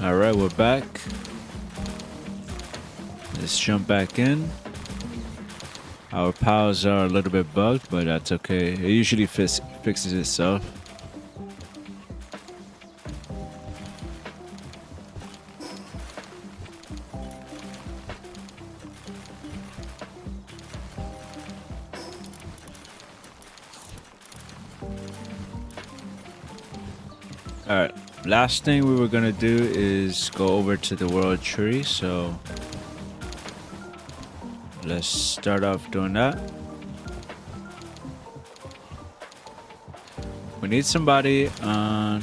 Alright, we're back. Let's jump back in. Our pals are a little bit bugged, but that's okay. It usually fixes itself. Alright, last thing we were gonna do is go over to the world tree, so let's start off doing that. We need somebody on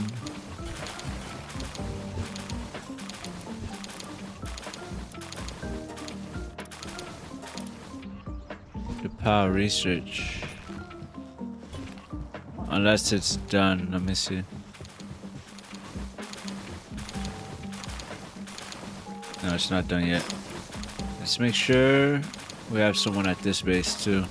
the power research. Unless it's done, let me see. No, it's not done yet. Let's make sure we have someone at this base too.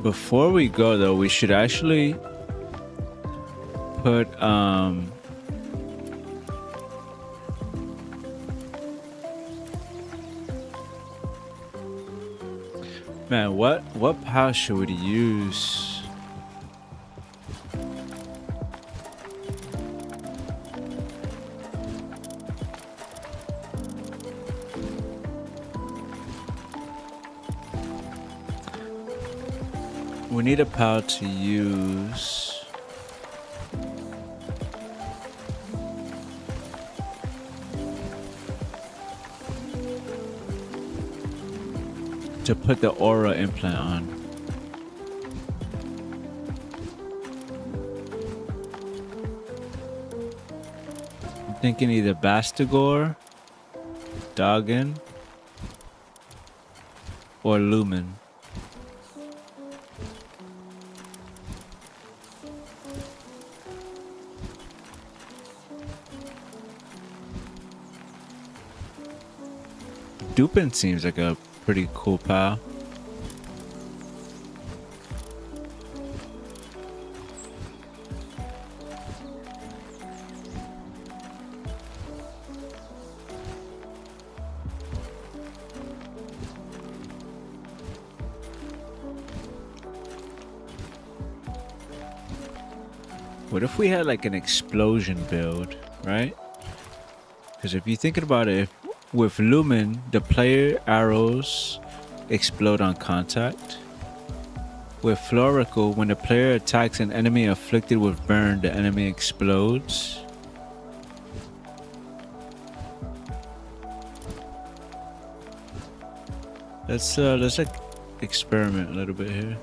Before we go though, we should actually put man, what power should we use? We need a power to use. To put the aura implant on. I'm thinking either Bastigor, Doggin, or Lumen. Dupin seems like a pretty cool pal. What if we had like an explosion build, right? Because if you're thinking about it, with Lumen, the player arrows explode on contact. With Floricle, when the player attacks an enemy afflicted with burn, the enemy explodes. Let's like experiment a little bit here.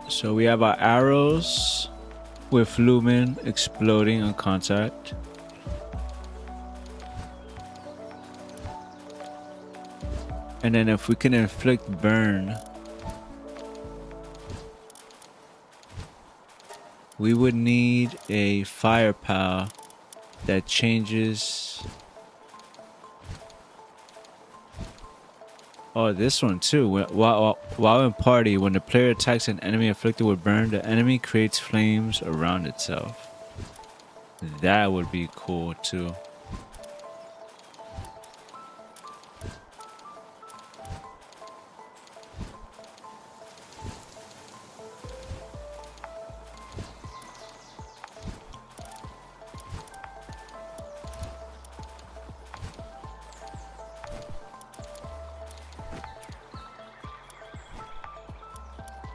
So we have our arrows with Lumen exploding on contact. And then if we can inflict burn, we would need a firepower that changes Oh, this one too. While in party, when the player attacks an enemy afflicted with burn, the enemy creates flames around itself. That would be cool too.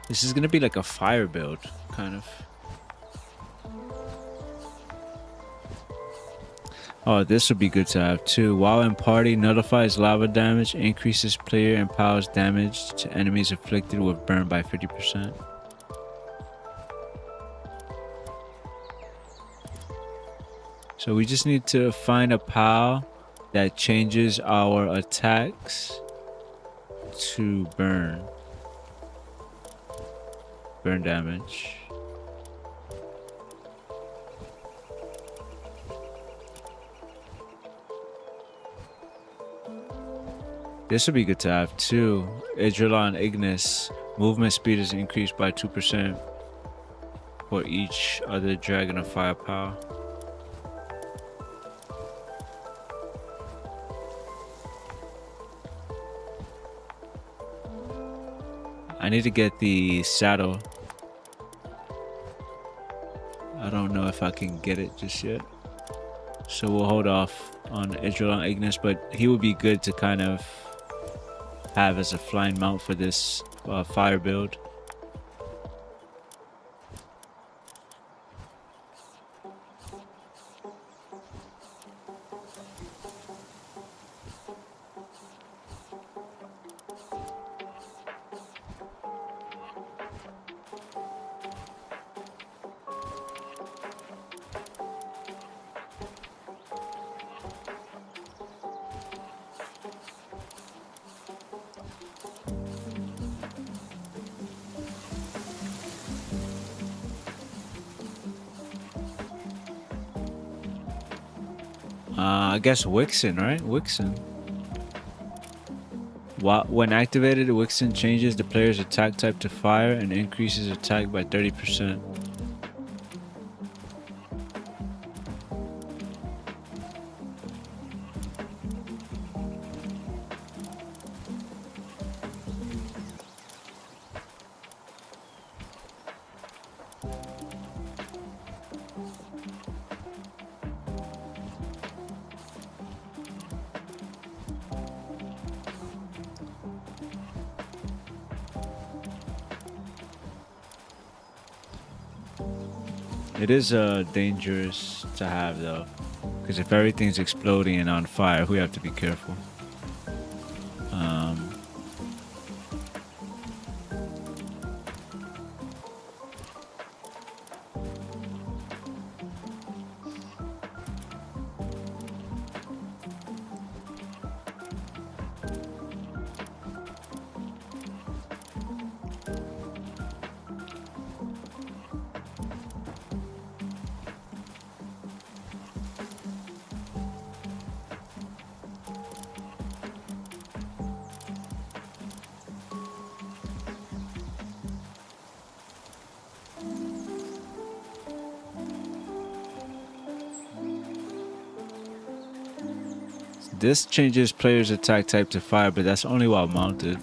This is gonna be like a fire build, kind of. Oh, this would be good to have too. While in party, nullifies lava damage, increases player and powers damage to enemies afflicted with burn by 50%. So we just need to find a POW that changes our attacks to burn damage. This would be good to have too. Idrillon Ignis. Movement speed is increased by 2% for each other dragon of firepower. I need to get the saddle. I don't know if I can get it just yet. So we'll hold off on Idrillon Ignis, but he would be good to kind of have as a flying mount for this fire build. I guess Wixen, right? Wixen. When activated, Wixen changes the player's attack type to fire and increases attack by 30%. It is dangerous to have though, because if everything's exploding and on fire, we have to be careful. This changes player's attack type to fire, but that's only while mounted.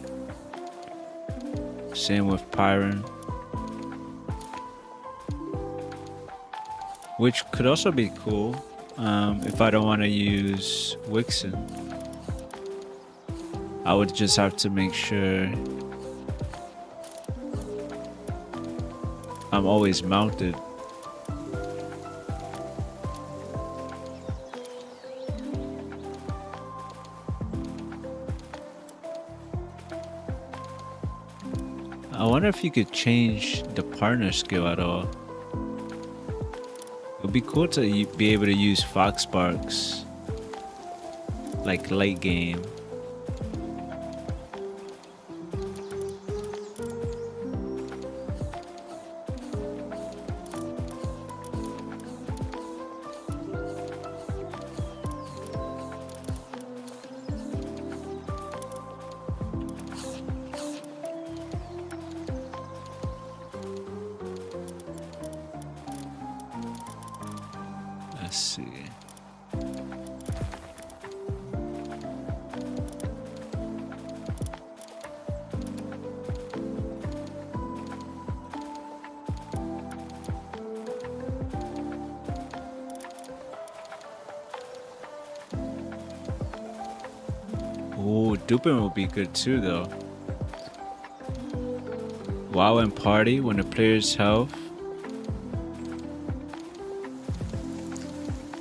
Same with Pyron. Which could also be cool if I don't want to use Wixen. I would just have to make sure I'm always mounted. I wonder if you could change the partner skill at all. It would be cool to be able to use Fox Sparks like late game. Let's see. Ooh, duping will be good too, though. WoW and party when the player's health.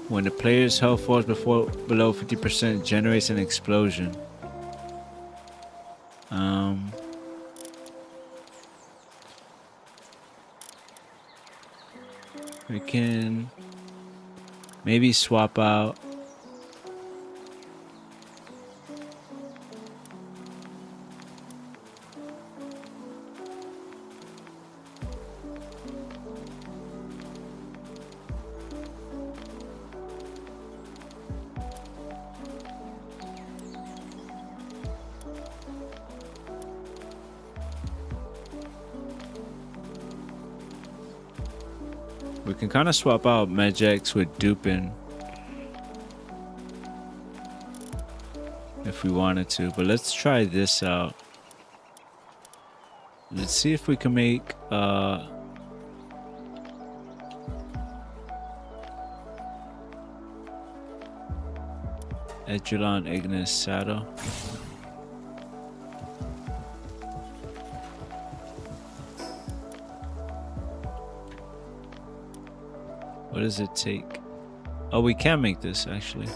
When the player's health falls below 50%, generates an explosion. We can maybe swap out we can kind of swap out Magics with duping if we wanted to, but let's try this out. Let's see if we can make Edulon Ignis Saddle. What does it take? Oh, we can make this actually.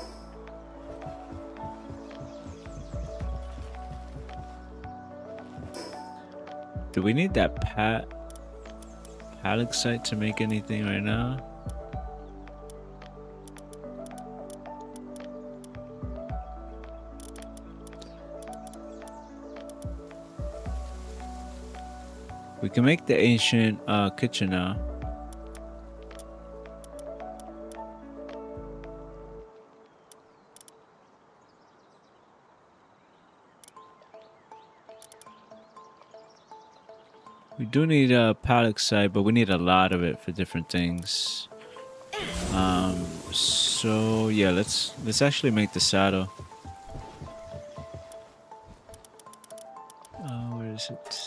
Do we need that Palexite to make anything right now? We can make the ancient kitchen now. We do need a Palexite, but we need a lot of it for different things. So yeah, let's actually make the saddle. Where is it?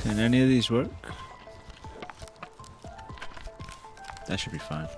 Can any of these work? That should be fine.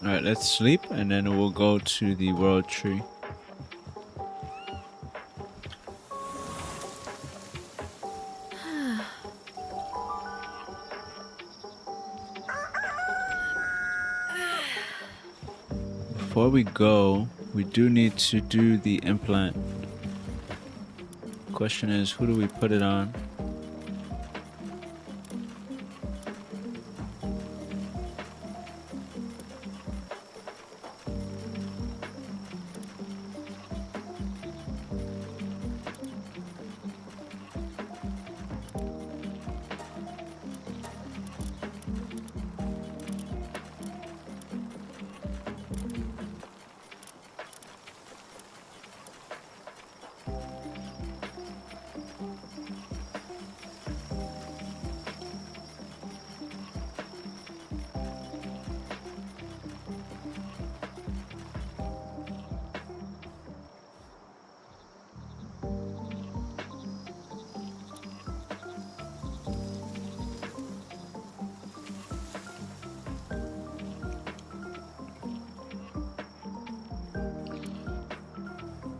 Alright, let's sleep and then we'll go to the world tree. Before we go, we do need to do the implant. Question is, who do we put it on?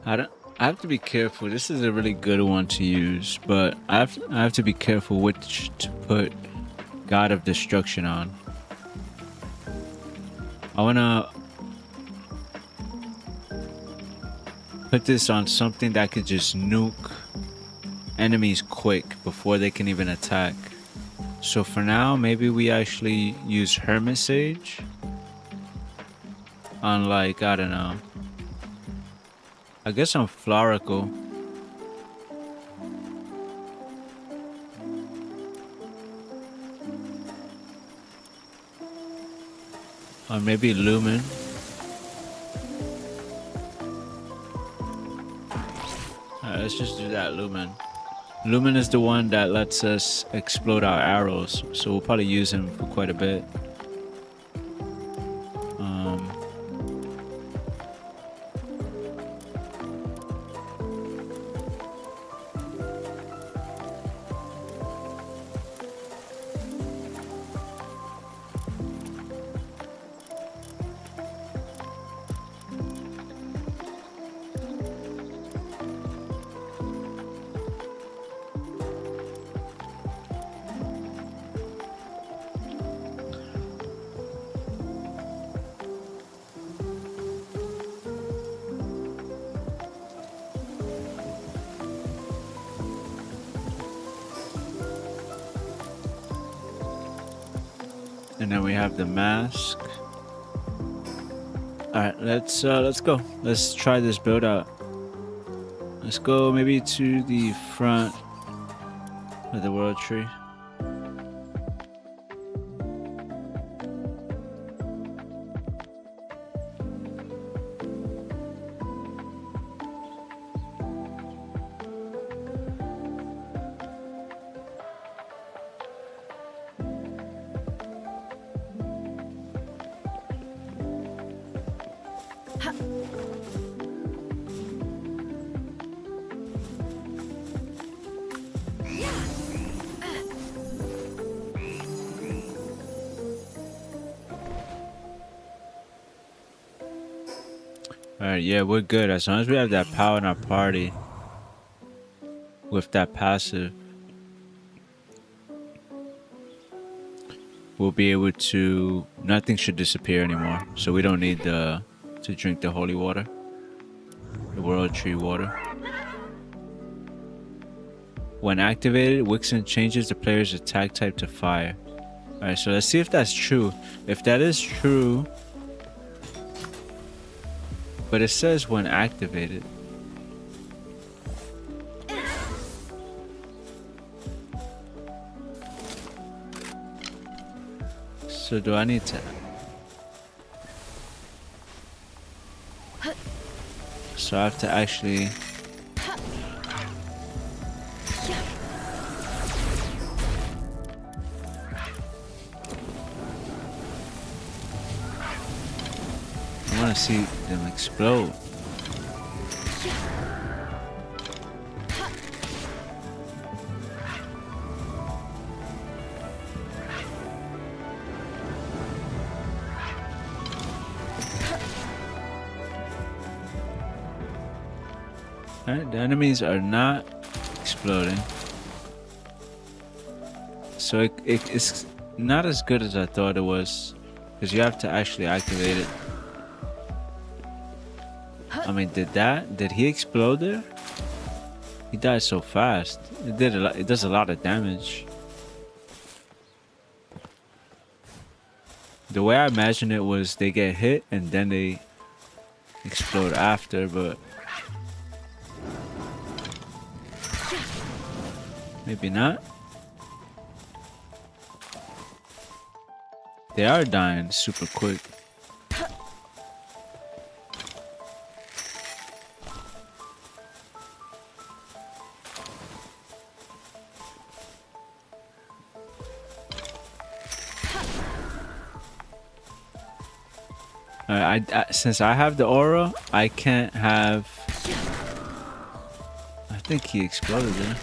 I don't. I have to be careful. This is a really good one to use, but I have to be careful which to put God of Destruction on. I wanna put this on something that could just nuke enemies quick before they can even attack. So for now, maybe we actually use Hermit Sage on, like, I don't know. I guess on Floricle. Or maybe Lumen. Alright, let's just do that, Lumen. Lumen is the one that lets us explode our arrows, so we'll probably use him for quite a bit. And then we have the mask. Alright, let's go. Let's try this build out. Let's go maybe to the front of the world tree. Alright, yeah, we're good. As long as we have that power in our party with that passive, we'll be able to... Nothing should disappear anymore. So we don't need to drink the holy water. The world tree water. When activated, Wixen changes the player's attack type to fire. Alright, so let's see if that's true. If that is true... But it says when activated. So do I need to... So I have to actually... I want to see them explode. Alright, the enemies are not exploding. So it's not as good as I thought it was, because you have to actually activate it. I mean, did he explode there? He died so fast. It does a lot of damage. The way I imagined it was they get hit and then they explode after, but maybe not. They are dying super quick. Since I have the aura, I can't have... I think he exploded there.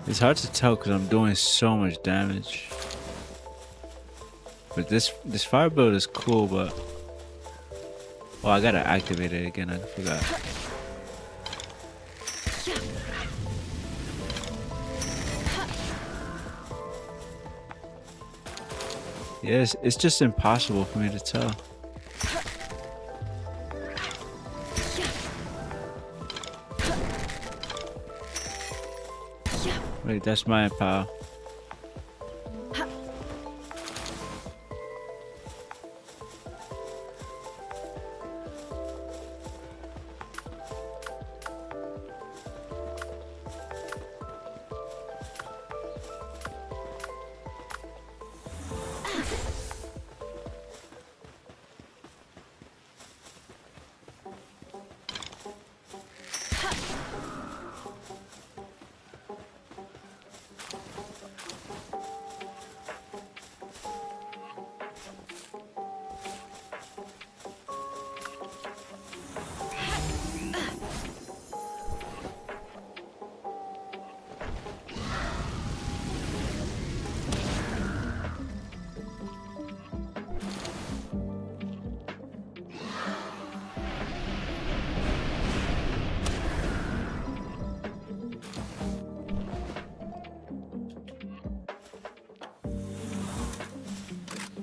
It's hard to tell because I'm doing so much damage. But this fire build is cool, but oh, I gotta activate it again. I forgot. Yes, it's just impossible for me to tell. Wait, that's my power.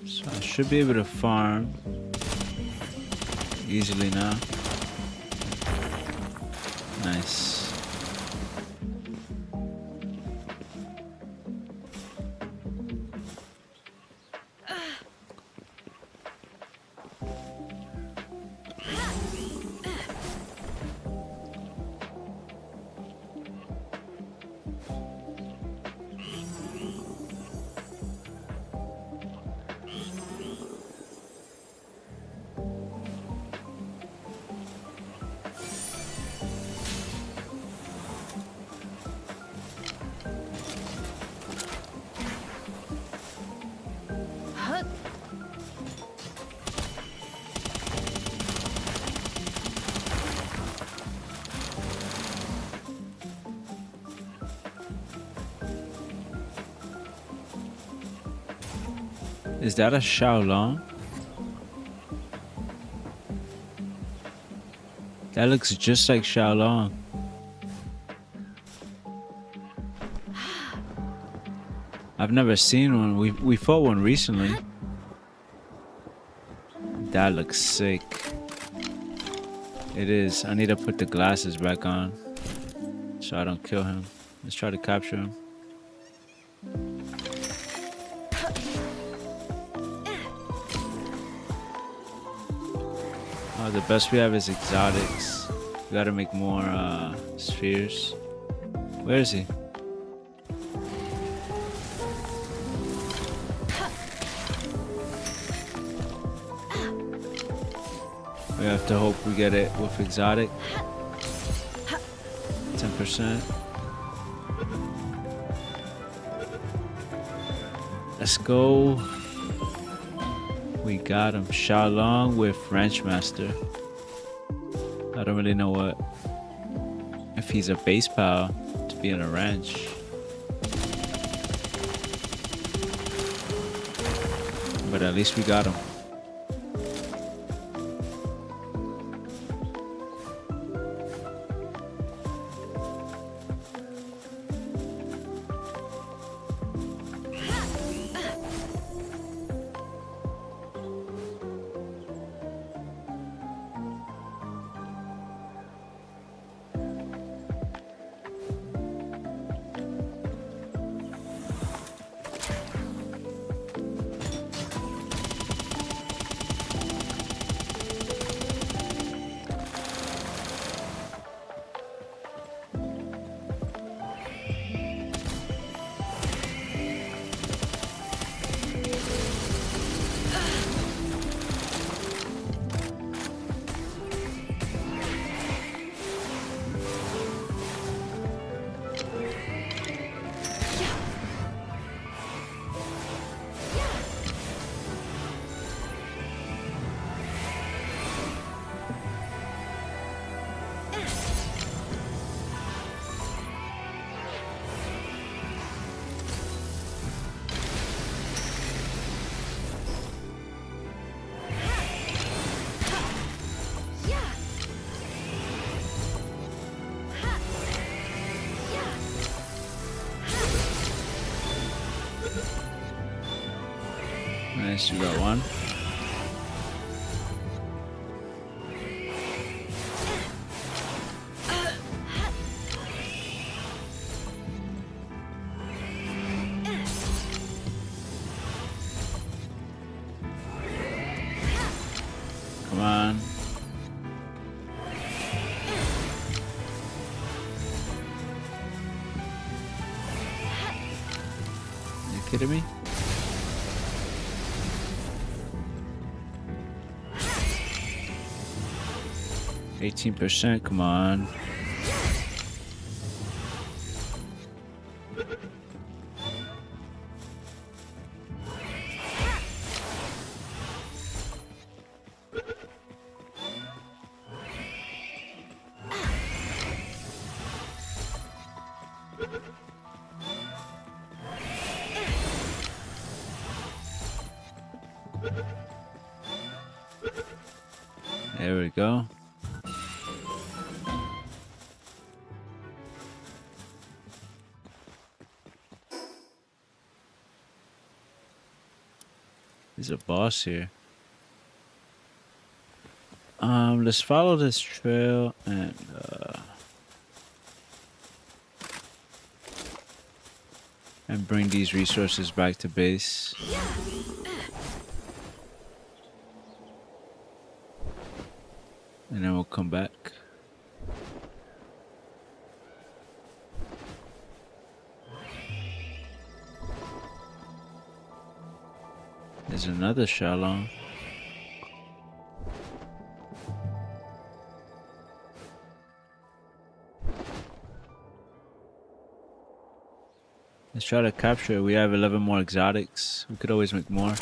So I should be able to farm easily now. Nice. Is that a Xiaolong? That looks just like Xiaolong. I've never seen one. We fought one recently. That looks sick. It is. I need to put the glasses back on so I don't kill him. Let's try to capture him. Oh, the best we have is exotics. We gotta make more spheres. Where is he? We have to hope we get it with exotic. 10%. Let's go. We got him. Xiaolong with Ranchmaster. I don't really know what if he's a base power to be in a ranch. But at least we got him. Nice, you got one. Come on. Are you kidding me? %, come on. There we go. There's a boss here. Let's follow this trail and bring these resources back to base. And then we'll come back. There's another Shalom. Let's try to capture it. We have 11 more exotics. We could always make more.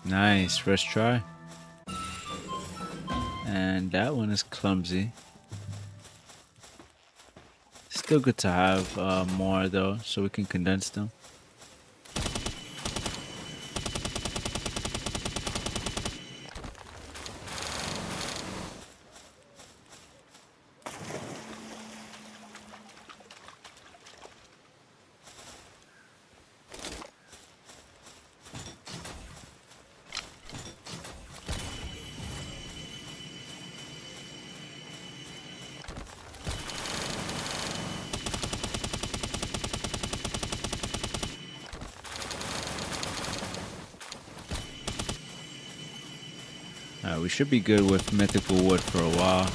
Nice, first try. And that one is clumsy. Still good to have more though, so we can condense them. We should be good with mythical wood for a while.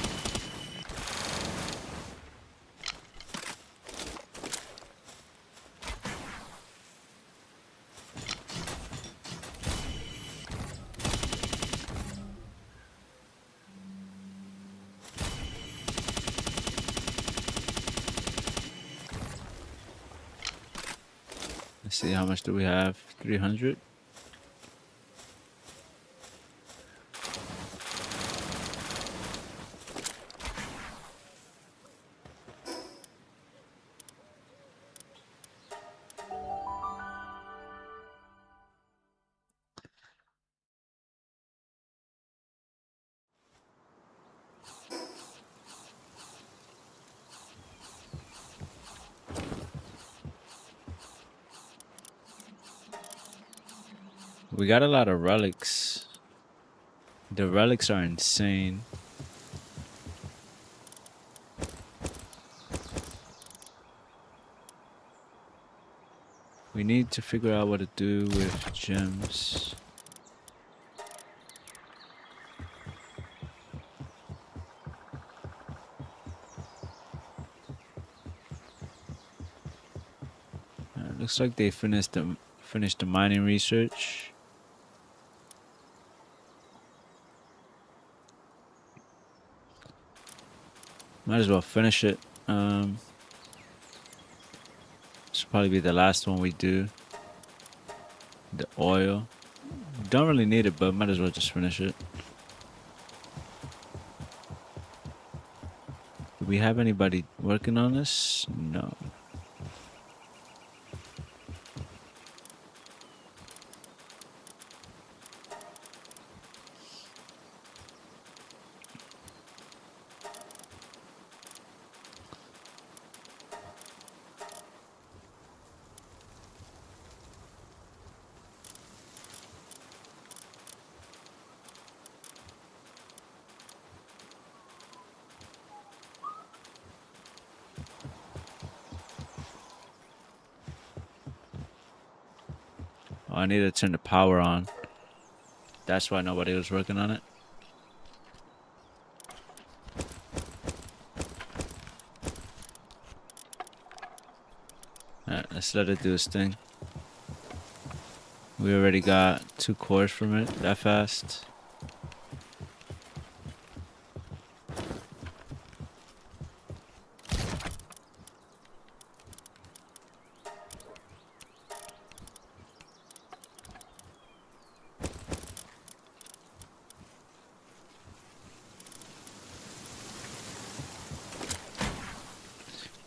Let's see, how much do we have? 300? We got a lot of relics. The relics are insane. We need to figure out what to do with gems. Looks like they finished the mining research. Might as well finish it. This will probably be the last one we do. The oil. Don't really need it, but might as well just finish it. we have anybody working on this? No. Oh, I need to turn the power on. That's why nobody was working on it. Alright, let's let it do its thing. We already got 2 cores from it that fast.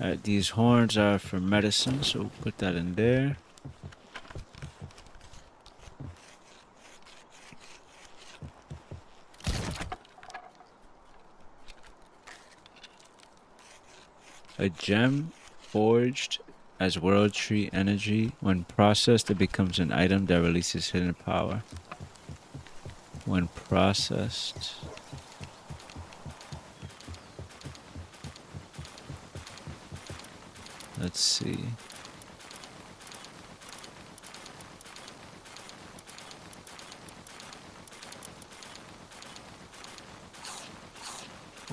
Alright, these horns are for medicine, so we'll put that in there. A gem forged as world tree energy. When processed, it becomes an item that releases hidden power. When processed. Let's see.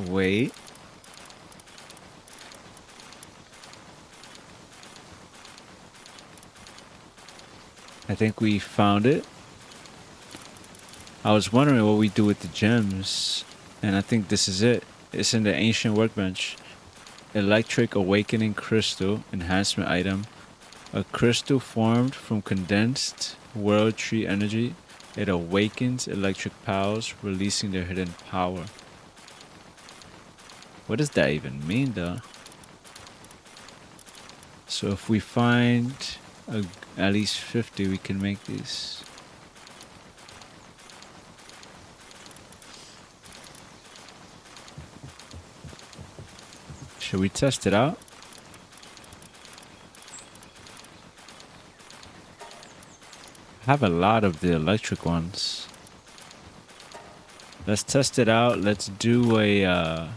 Wait. I think we found it. I was wondering what we do with the gems, and I think this is it. It's in the ancient workbench. Electric awakening crystal enhancement item. A crystal formed from condensed world tree energy. It awakens electric powers, releasing their hidden power. What does that even mean, though? So if we find at least 50, we can make these. Should we test it out? I have a lot of the electric ones. Let's test it out. Let's do a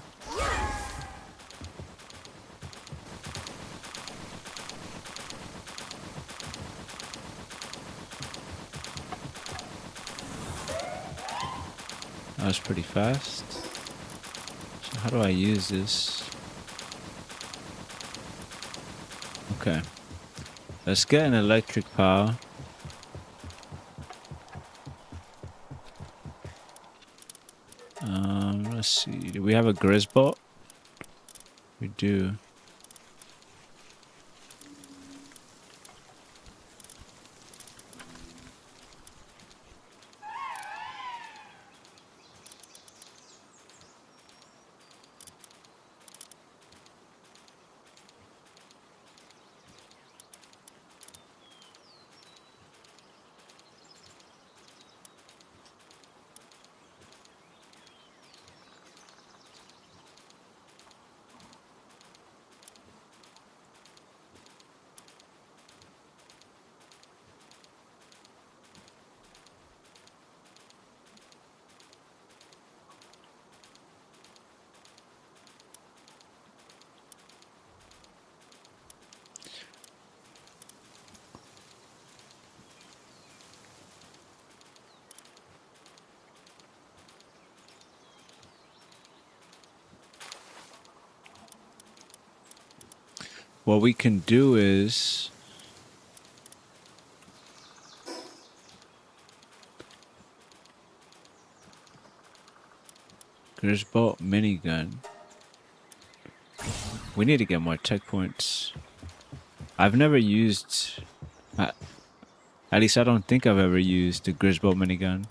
that was pretty fast. So how do I use this? Okay. Let's get an electric power. Let's see. Do we have a Grizzbolt? We do. What we can do is Grizzbolt minigun. We need to get more tech points. I've never used, at least I don't think I've ever used the Grizzbolt minigun.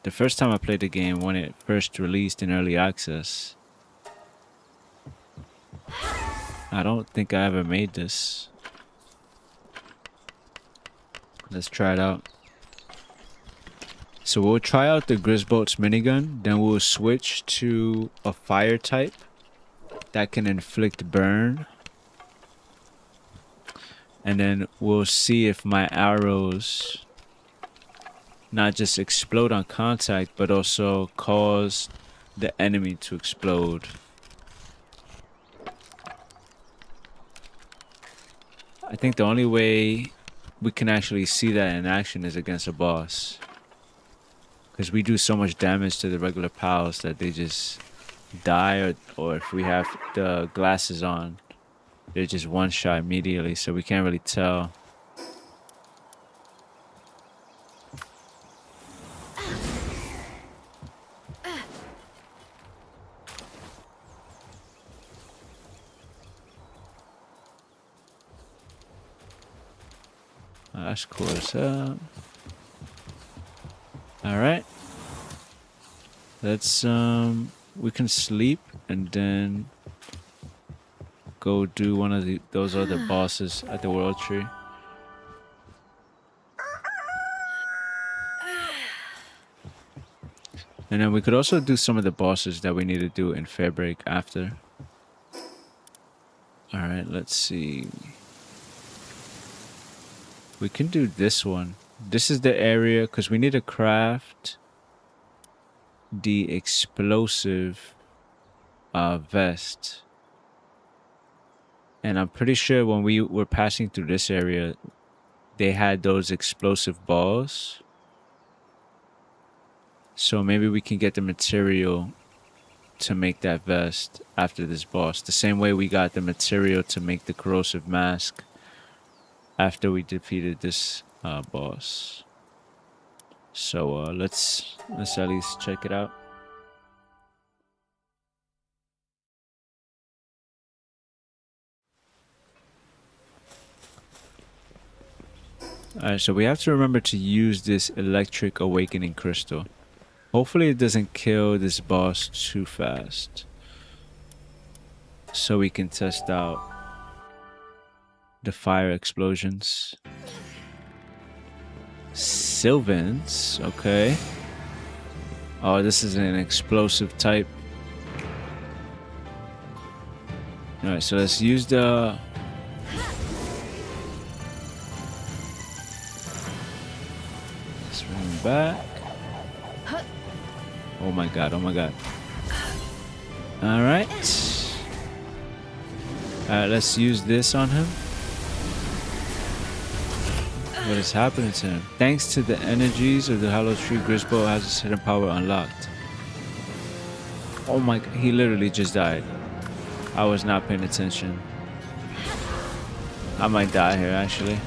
The first time I played the game when it first released in early access. I don't think I ever made this. Let's try it out. So we'll try out the Grisbolt's minigun, then we'll switch to a fire type that can inflict burn. And then we'll see if my arrows not just explode on contact, but also cause the enemy to explode. I think the only way we can actually see that in action is against a boss. Because we do so much damage to the regular pals that they just die, or if we have the glasses on, they're just one shot immediately, so we can't really tell. That's cool as hell. Alright. Let's we can sleep and then go do one of those other bosses at the world tree. And then we could also do some of the bosses that we need to do in Fairbreak after. Alright, let's see. We can do this one. This is the area, because we need to craft the explosive vest. And I'm pretty sure when we were passing through this area, they had those explosive balls. So maybe we can get the material to make that vest after this boss. The same way we got the material to make the corrosive mask after we defeated this boss. So let's at least check it out. Alright, so we have to remember to use this electric awakening crystal. Hopefully it doesn't kill this boss too fast, so we can test out the fire explosions. Sylvans, okay. Oh, this is an explosive type. Alright, so let's use the... Let's bring him back. Oh my god, oh my god. Alright. Alright, let's use this on him. What is happening to him? Thanks to the energies of the Hollow Tree, Grisbolt has his hidden power unlocked. Oh my god, he literally just died. I was not paying attention. I might die here, actually.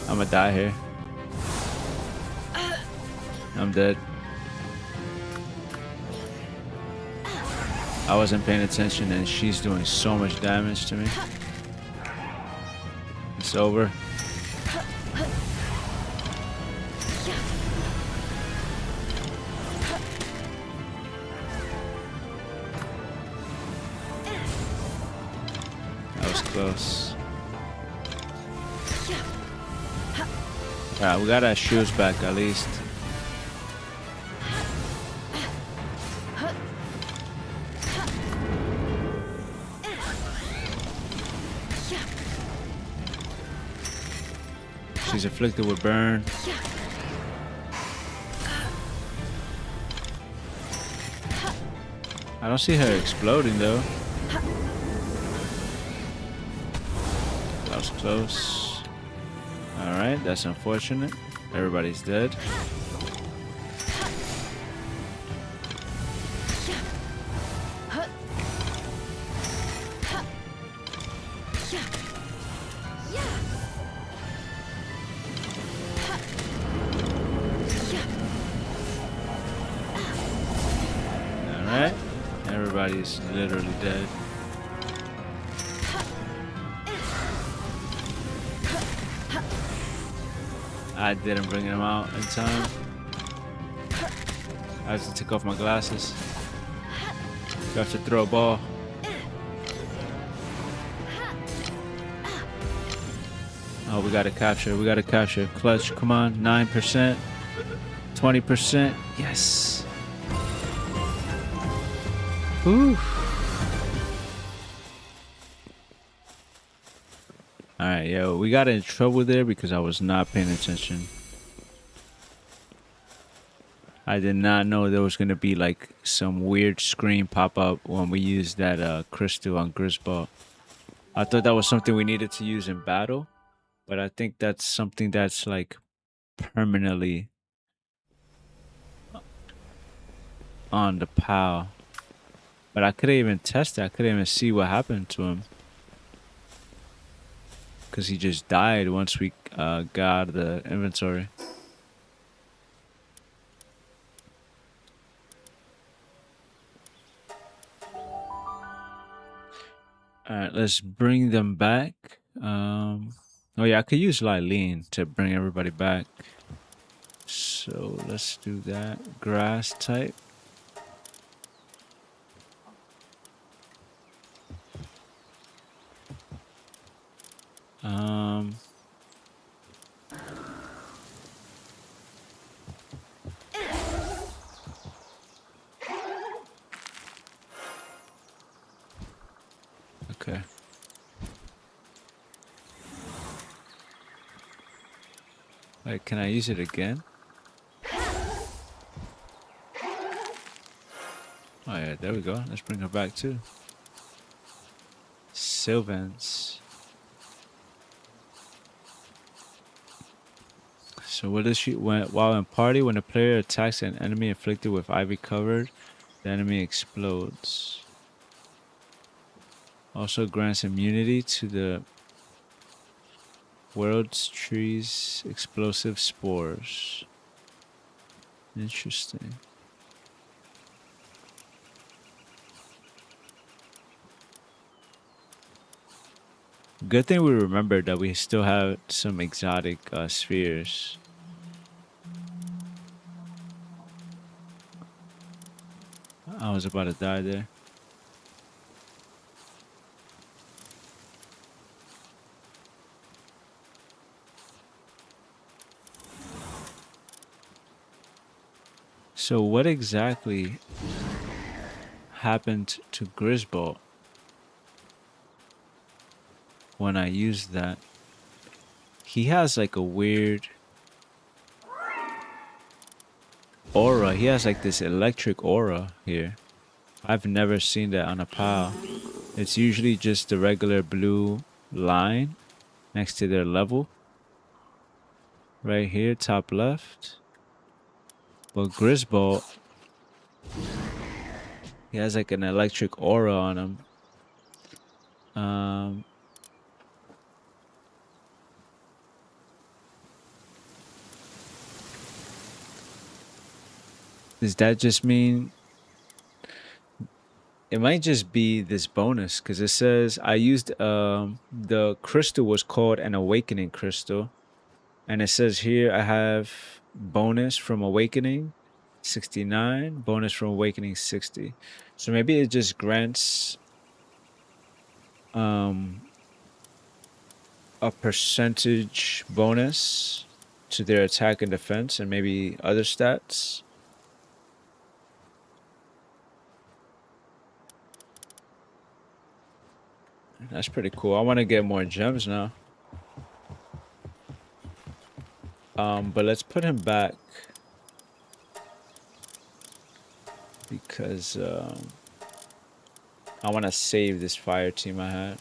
I'm gonna die here. I'm dead. I wasn't paying attention and she's doing so much damage to me. It's over. That was close. Alright, we got our shoes back at least. She's afflicted with burn. I don't see her exploding though. That was close. Alright, that's unfortunate. Everybody's dead. Alright, everybody's literally dead. I didn't bring him out in time. I have to take off my glasses. You have to throw a ball. Oh, we gotta capture. We gotta capture. Clutch, come on. 9%. 20%. Yes. Whew. Alright, yo. We got in trouble there because I was not paying attention. I did not know there was gonna be like some weird screen pop up when we used that crystal on Grisball. I thought that was something we needed to use in battle, but I think that's something that's like permanently on the PAL. But I couldn't even test it. I couldn't even see what happened to him. Because he just died once we got out of the inventory. Alright, let's bring them back. Oh yeah, I could use Lylene to bring everybody back. So let's do that. Grass type. Okay. Wait, can I use it again? Oh yeah, there we go. Let's bring her back too. Sylvans. So what is she? While in party, when a player attacks an enemy inflicted with ivy covered, the enemy explodes. Also grants immunity to the world's trees' explosive spores. Interesting. Good thing we remembered that we still have some exotic spheres. I was about to die there. So what exactly happened to Grisbolt when I used that? He has like a weird aura. He has like this electric aura here. I've never seen that on a PAL. It's usually just the regular blue line next to their level. Right here, top left. But Grisbolt, he has like an electric aura on him. Does that just mean it might just be this bonus? Because it says I used the crystal was called an awakening crystal, and it says here I have bonus from awakening 69, bonus from awakening 60. So maybe it just grants a percentage bonus to their attack and defense and maybe other stats. That's pretty cool. I want to get more gems now. But let's put him back because I want to save this fire team I had.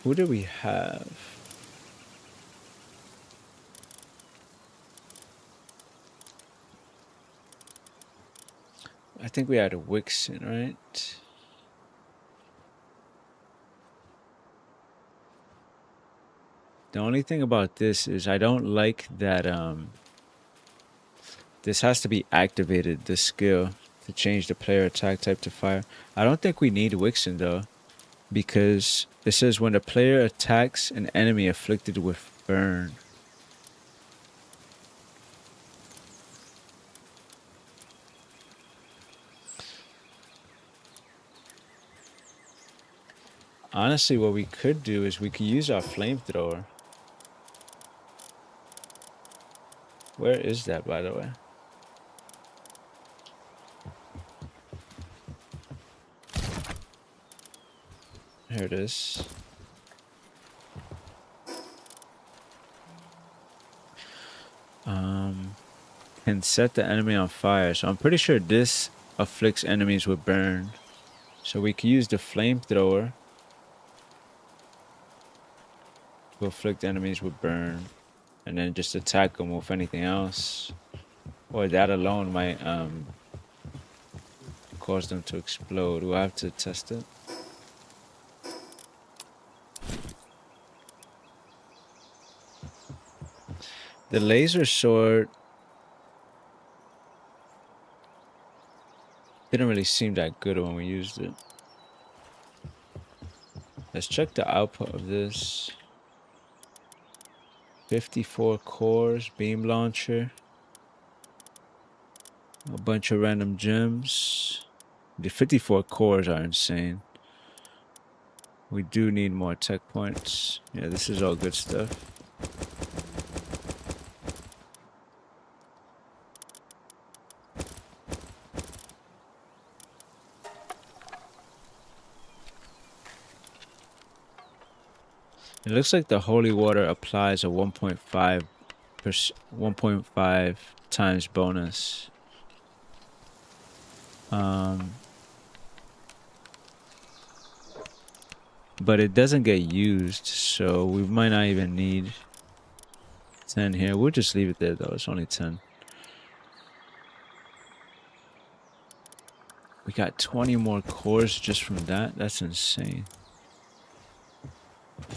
Who do we have? I think we had a Wixen, right? The only thing about this is I don't like that this has to be activated, this skill, to change the player attack type to fire. I don't think we need Wixen though, because it says when the player attacks an enemy afflicted with burn. Honestly, what we could do is we could use our flamethrower. Where is that, by the way? Here it is. Can set the enemy on fire. So I'm pretty sure this afflicts enemies with burn. So we can use the flamethrower to afflict enemies with burn, and then just attack them with anything else. Or that alone might cause them to explode. We'll have to test it. The laser sword didn't really seem that good when we used it. Let's check the output of this. 54 cores, beam launcher, a bunch of random gems. The 54 cores are insane. We do need more tech points. Yeah, this is all good stuff. It looks like the holy water applies a 1.5 times bonus. But it doesn't get used, so we might not even need 10 here. We'll just leave it there though. It's only 10. We got 20 more cores just from that. That's insane.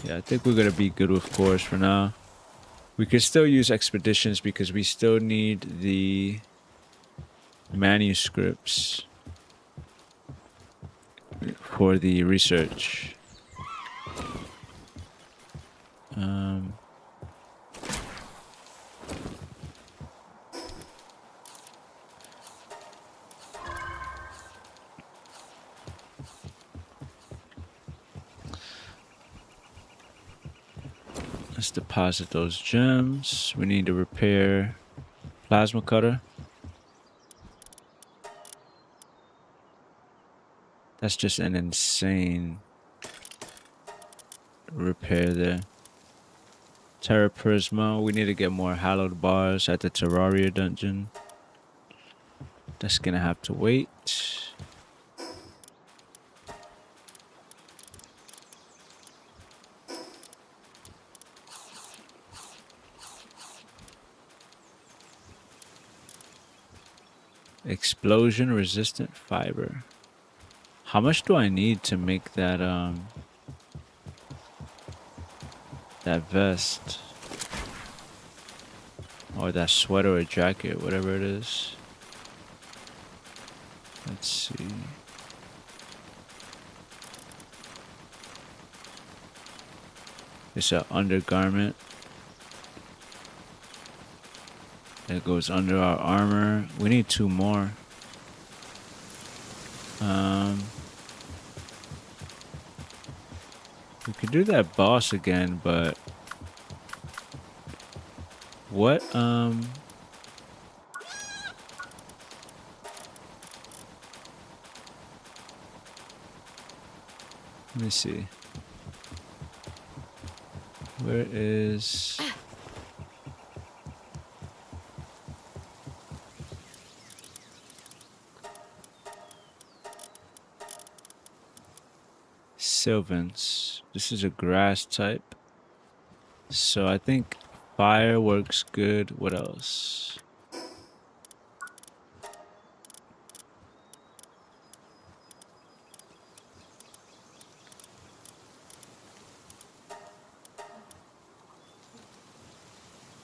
Yeah, I think we're gonna be good with cores for now. We could still use expeditions because we still need the manuscripts for the research. Let's deposit those gems. We need to repair plasma cutter. That's just an insane repair there. Terra Prisma. We need to get more hallowed bars at the Terraria dungeon. That's gonna have to wait. Explosion resistant fiber. How much do I need to make that that vest? Or that sweater or jacket, whatever it is. Let's see. It's an undergarment that goes under our armor. We need 2 more. We could do that boss again, but what let me see. Where is Sylvans? This is a grass type. So I think fire works good. What else?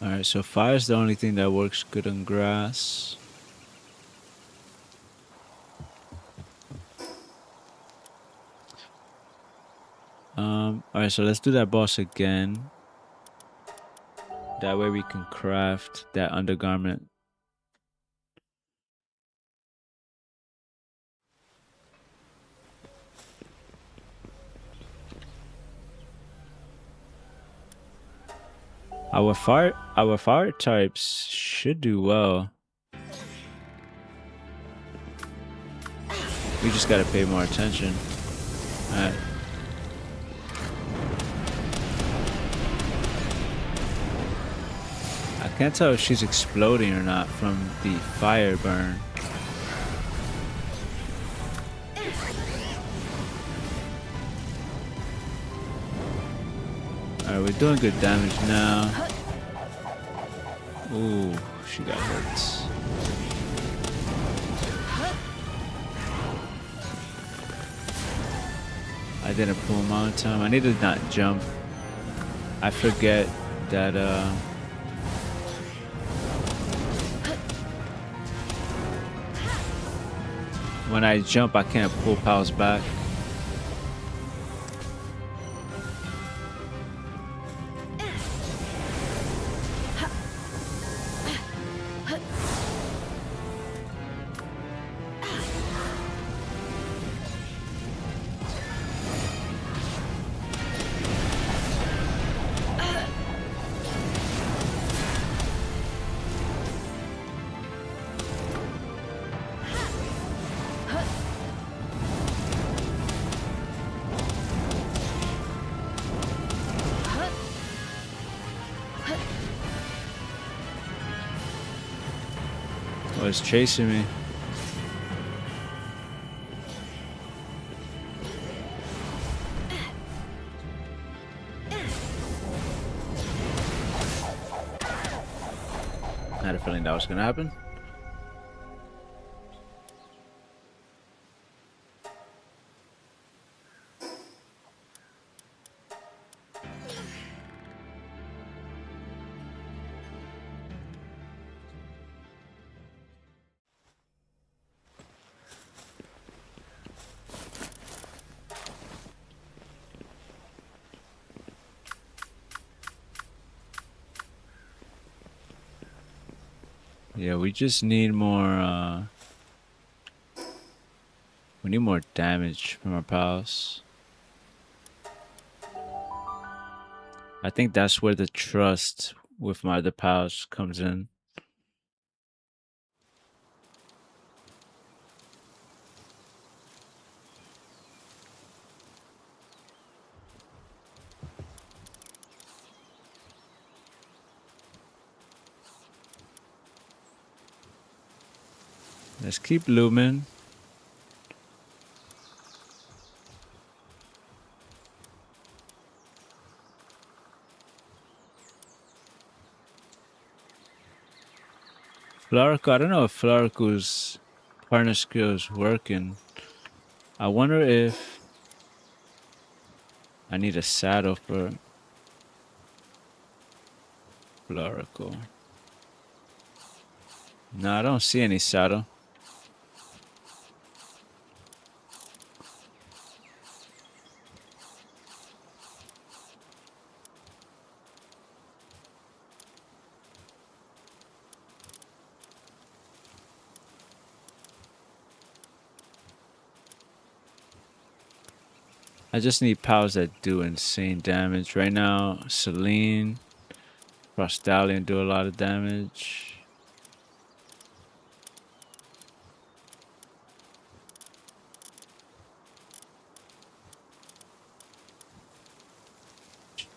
Alright, so fire is the only thing that works good on grass. Alright, so let's do that boss again. That way we can craft that undergarment. Our fire types should do well. We just gotta pay more attention. Alright. I can't tell if she's exploding or not from the fire burn. Alright, we're doing good damage now. Ooh, she got hurt. I didn't pull him out in time. I need to not jump. I forget that when I jump I can't pull pals back. Oh, it's chasing me. I had a feeling that was gonna happen. Yeah, we just need more, we need more damage from our pals. I think that's where the trust with my other pals comes in. Let's keep looming. Florico, I don't know if Florico's partner skill is working. I wonder if I need a saddle for Florico. No, I don't see any saddle. I just need pals that do insane damage. Right now, Celine, Frostallion do a lot of damage.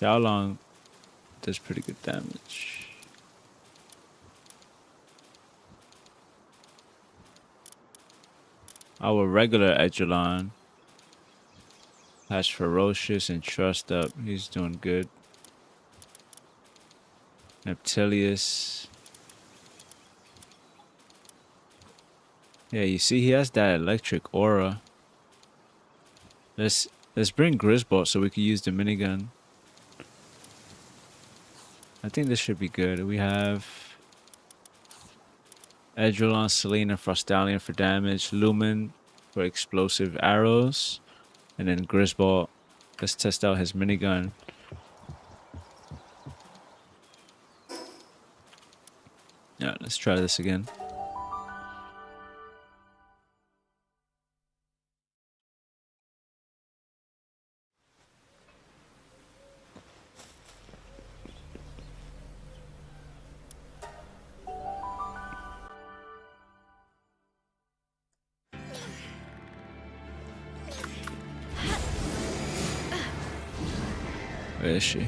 Xiaolong does pretty good damage. Our regular Edgelon has Ferocious and Trust up. He's doing good. Neptilius. Yeah, you see he has that electric aura. Let's bring Grisbolt so we can use the minigun. I think this should be good. We have Edgelon, Selene, and Frostallion for damage, Lumen for explosive arrows, and then Grisbolt. Let's test out his minigun. Yeah, let's try this again. Where is she?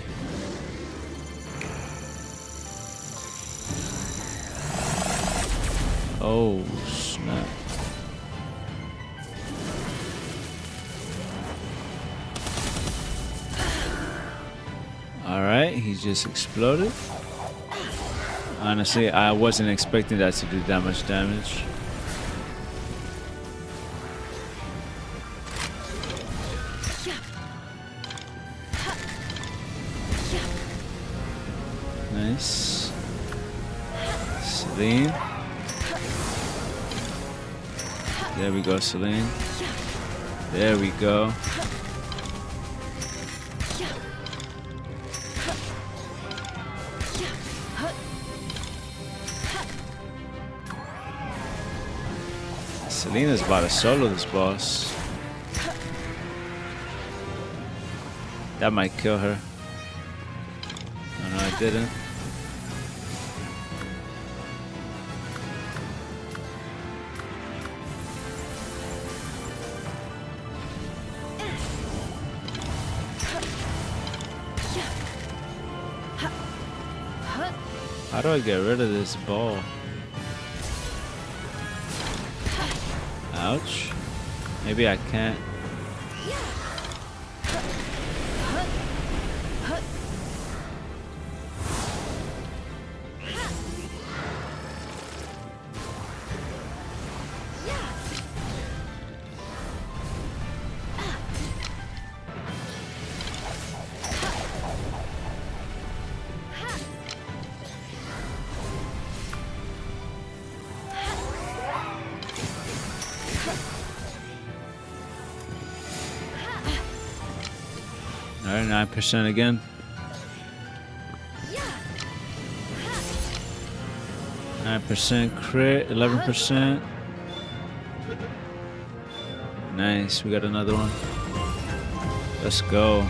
Oh, snap. Alright, he just exploded. Honestly, I wasn't expecting that to do that much damage. Nice. Celine. There we go, Celine. There we go. Selena's about to solo this boss. That might kill her. Oh no, it didn't. How do I get rid of this ball? Ouch. Maybe I can't. Alright, 9% again. 9% crit, 11%. Nice, we got another one. Let's go.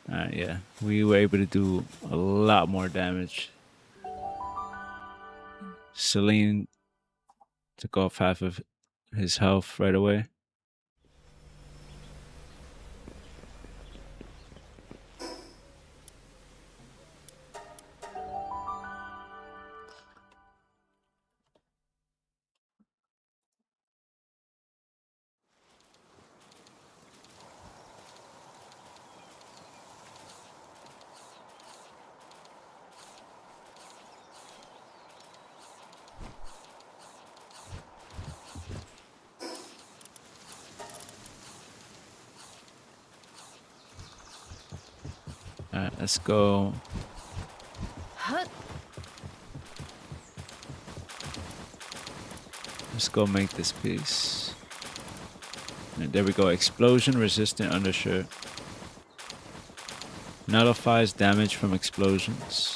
Alright, yeah. We were able to do a lot more damage. Celine took off half of his health right away. Alright, let's go. Let's go make this piece. And there we go. Explosion resistant undershirt. Nullifies damage from explosions.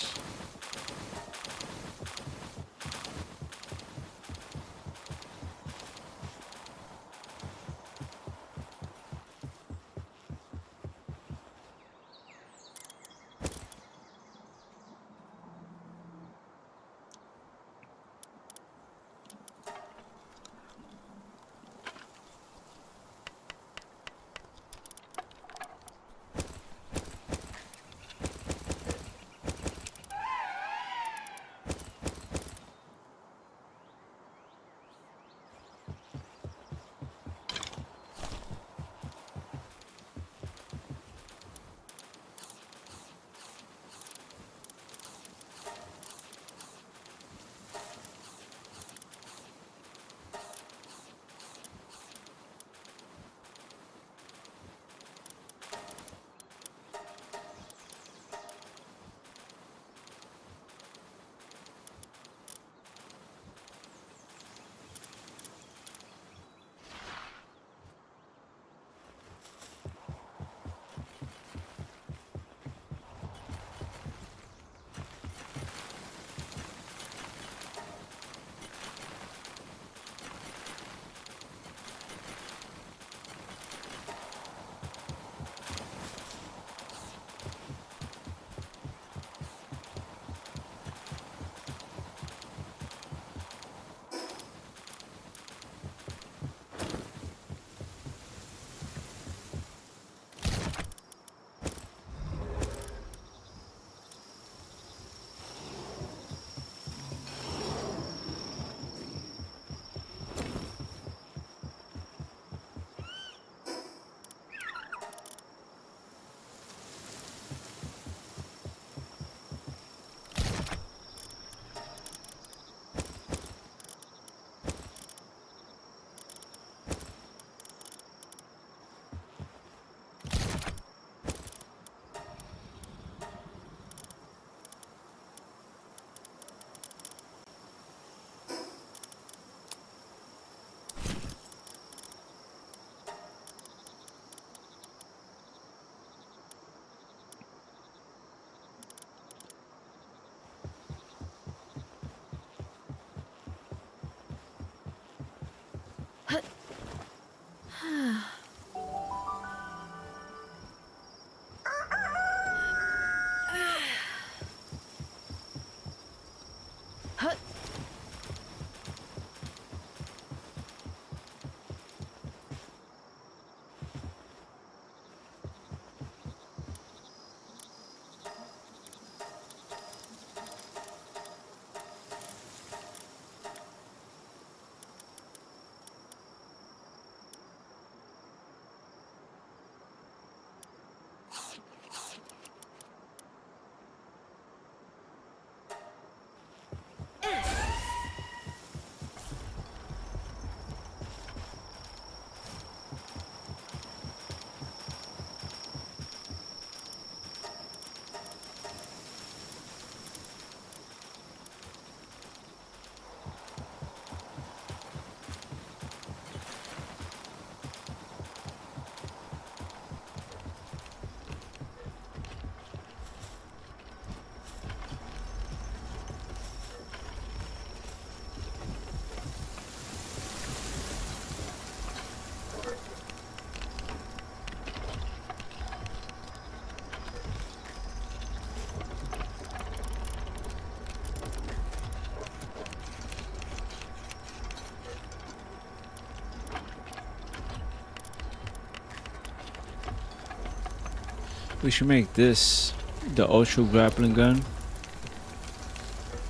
We should make this the ultra grappling gun.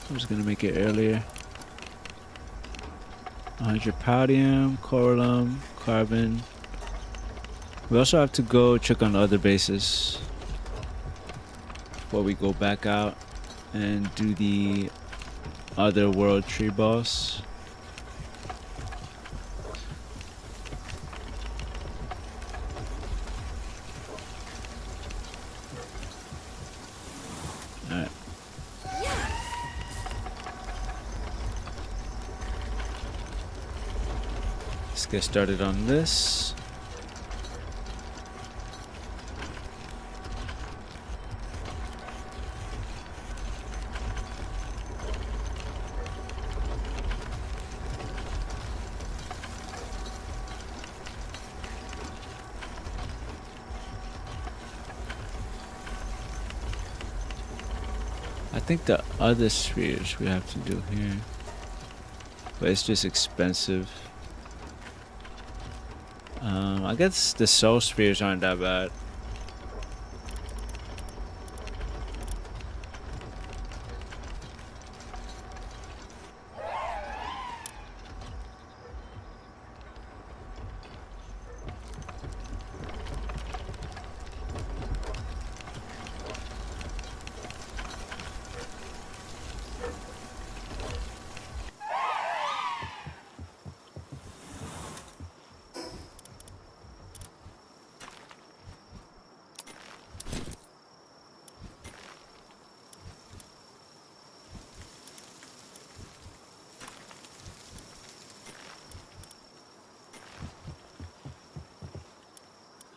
I'm just gonna make it earlier. 100 palladium, coralum, carbon. We also have to go check on other bases before we go back out and do the other world tree boss. Alright. Let's get started on this. I think the other spheres we have to do here, but it's just expensive. I guess the soul spheres aren't that bad.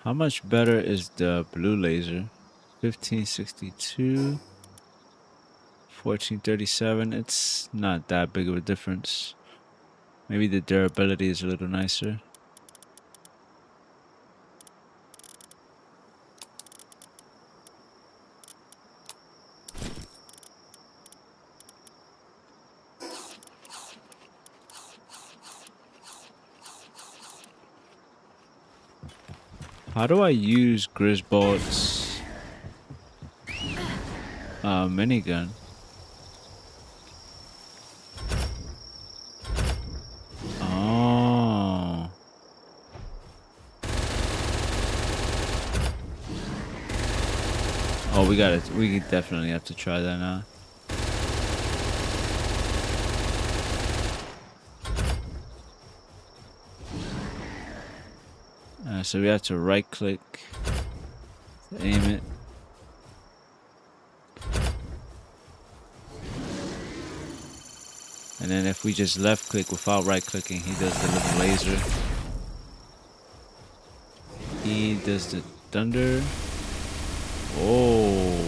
How much better is the blue laser? 1562, 1437. It's not that big of a difference. Maybe the durability is a little nicer. How do I use Grisbolt's minigun? Oh. Oh, we got it. We definitely have to try that now. So we have to right click to aim it. And then if we just left click without right clicking, he does the little laser. He does the thunder. Oh.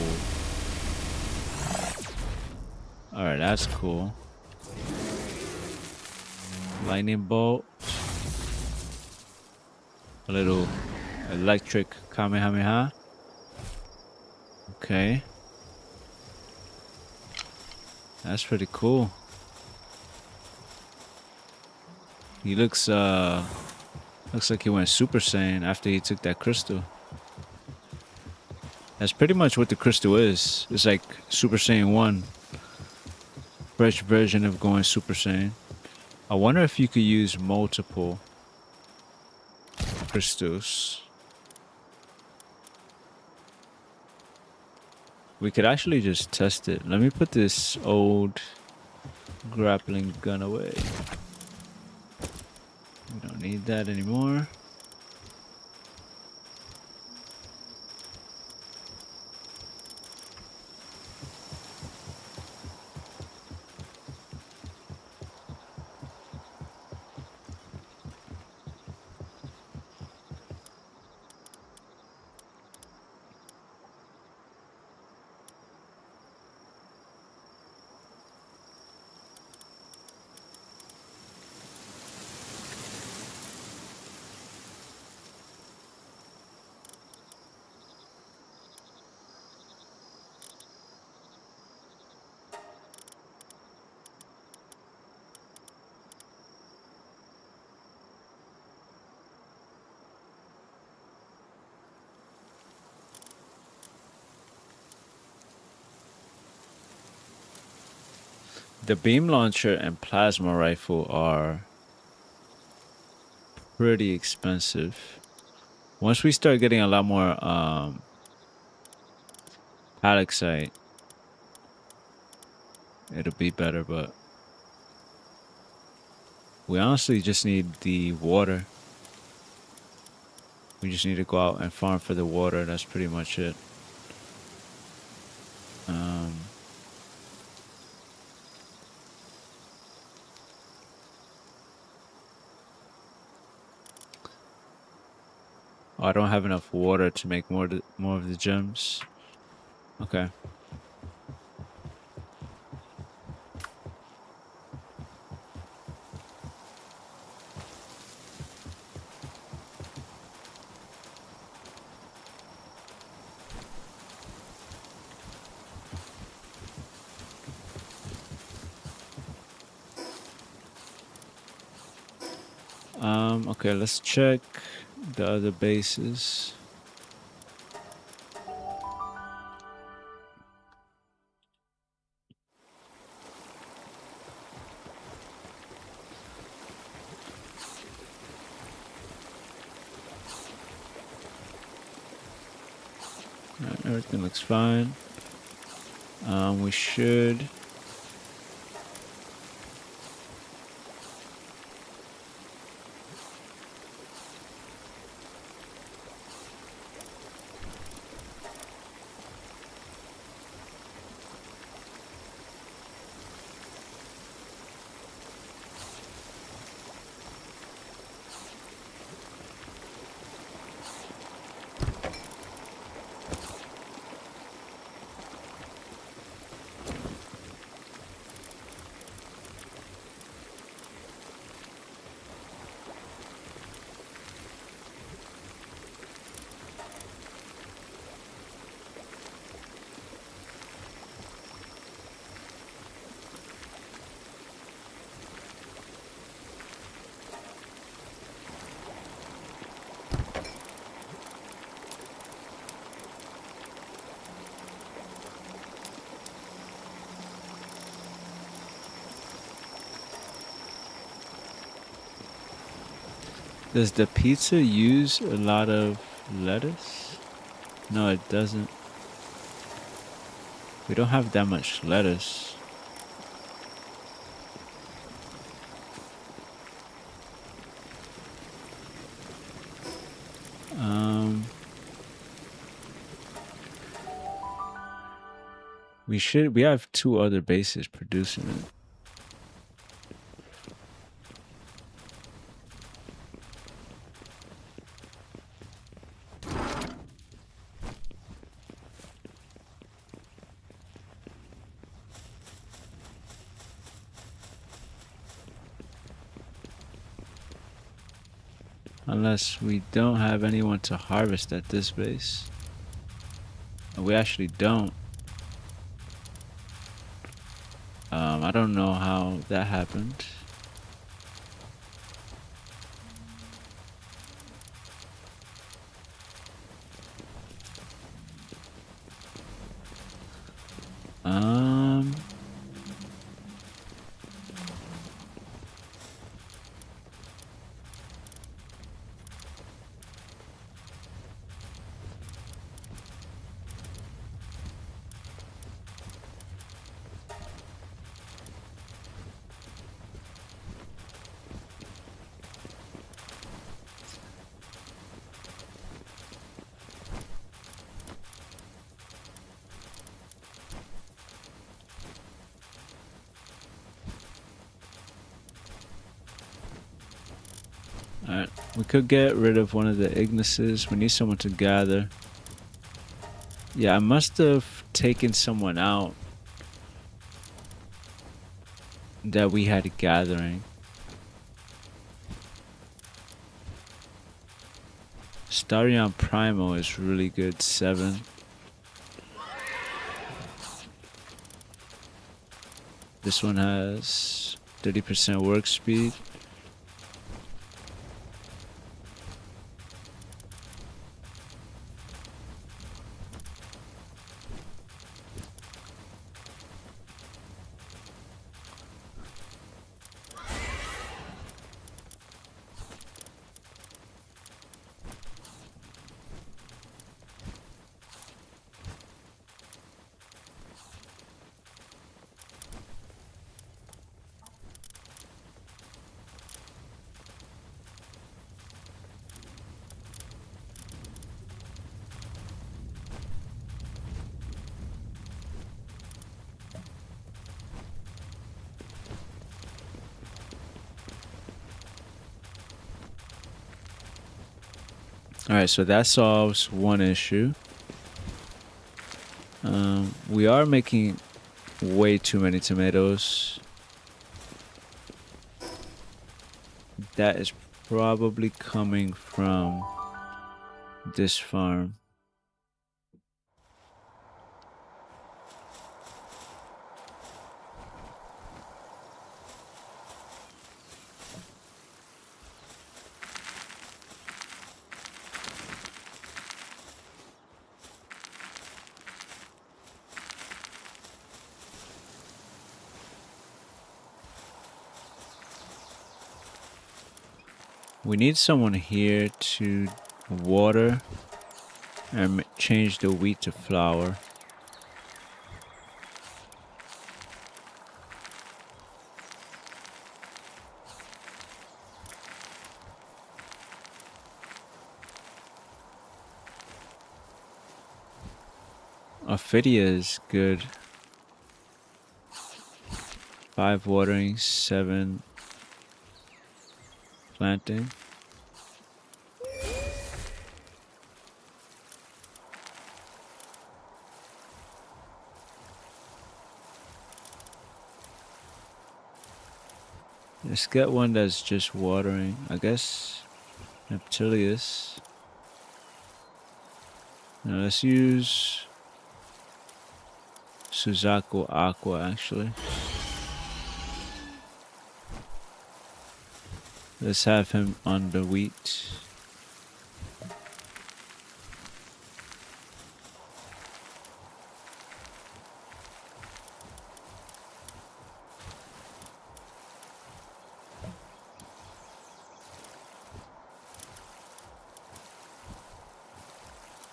Alright, that's cool. Lightning bolt. A little electric Kamehameha. Okay. That's pretty cool. He looks like he went Super Saiyan after he took that crystal. That's pretty much what the crystal is. It's like Super Saiyan 1. Fresh version of going Super Saiyan. I wonder if you could use multiple crystals. We could actually just test it. Let me put this old grappling gun away. We don't need that anymore. The beam launcher and plasma rifle are pretty expensive. Once we start getting a lot more Palexite, it'll be better, but we honestly just need the water. We just need to go out and farm for the water. That's pretty much it. Oh, I don't have enough water to make more of the gems. Okay. Okay, let's check the other bases. Right, everything looks fine. We should. Does the pizza use a lot of lettuce? No, it doesn't. We don't have that much lettuce. We have 2 other bases producing it. Unless we don't have anyone to harvest at this base. We actually don't. I don't know how that happened. Alright, we could get rid of one of the Ignises. We need someone to gather. Yeah, I must have taken someone out that we had gathering. Starion Primo is really good, 7. This one has 30% work speed. Alright, so that solves one issue. We are making way too many tomatoes. That is probably coming from this farm. We need someone here to water and change the wheat to flour. Ophidia is good. 5 watering, 7 planting. Let's get one that's just watering. I guess Neptilius. Now let's use Suzaku Aqua actually. Let's have him on the wheat.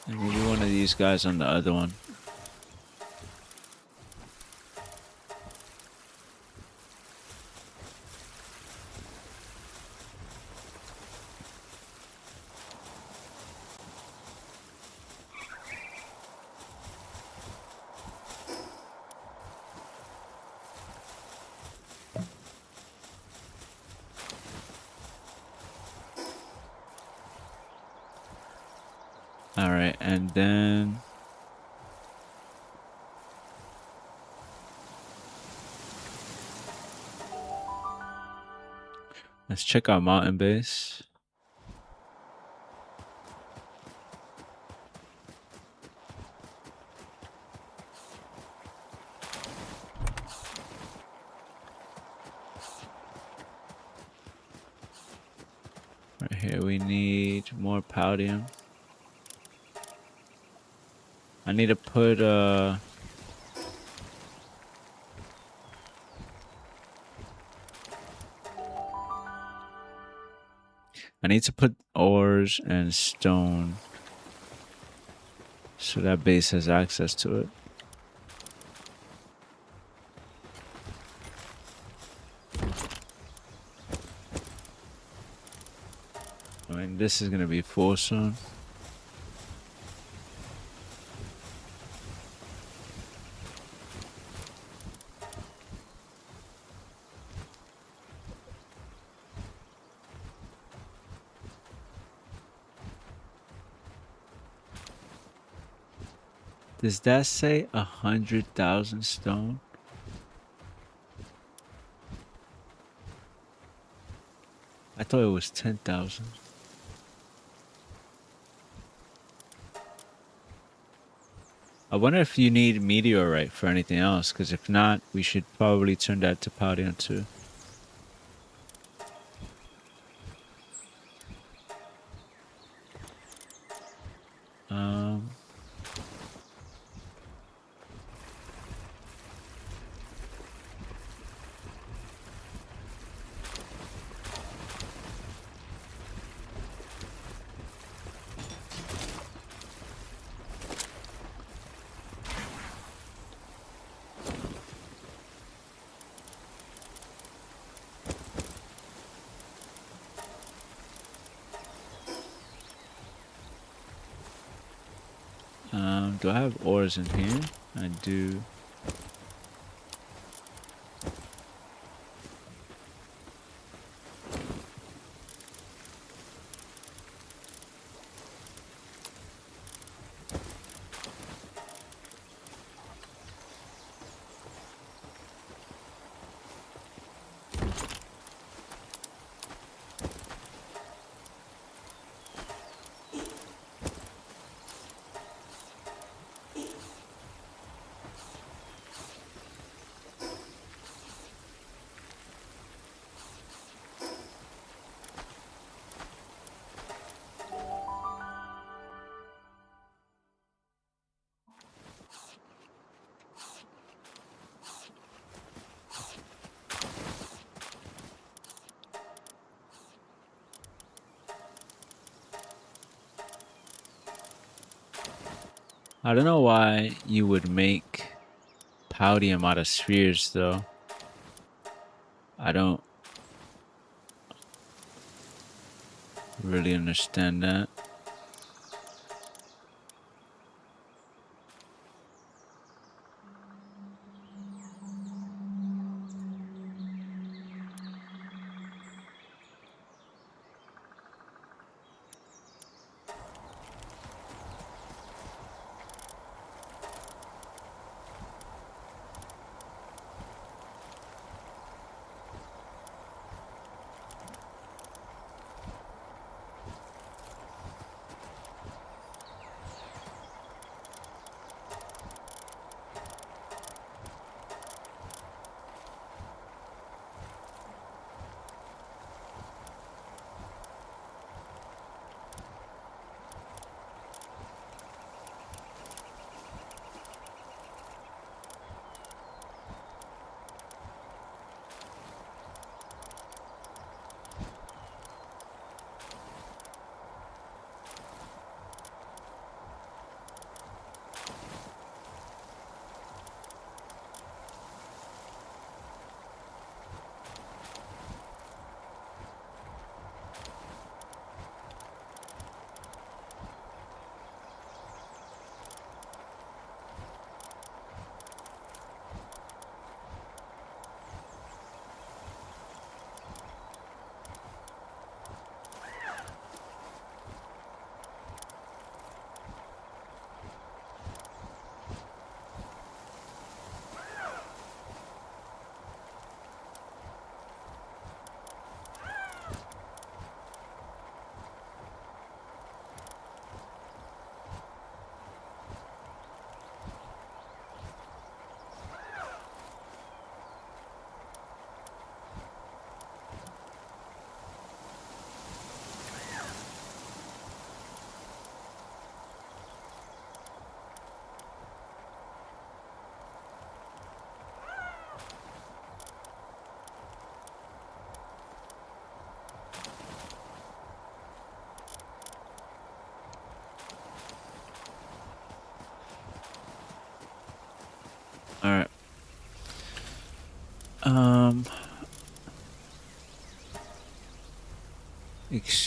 And maybe one of these guys on the other one. Alright, and then let's check our mountain base. here we need more palladium. I need to put I need to put ores and stone so that base has access to it. I mean, this is gonna be full soon. Does that say 100,000 stone? I thought it was 10,000. I wonder if you need meteorite for anything else, because if not, we should probably turn that to palladium too. Do I have ores in here? I do. I don't know why you would make palladium out of spheres though. I don't really understand that.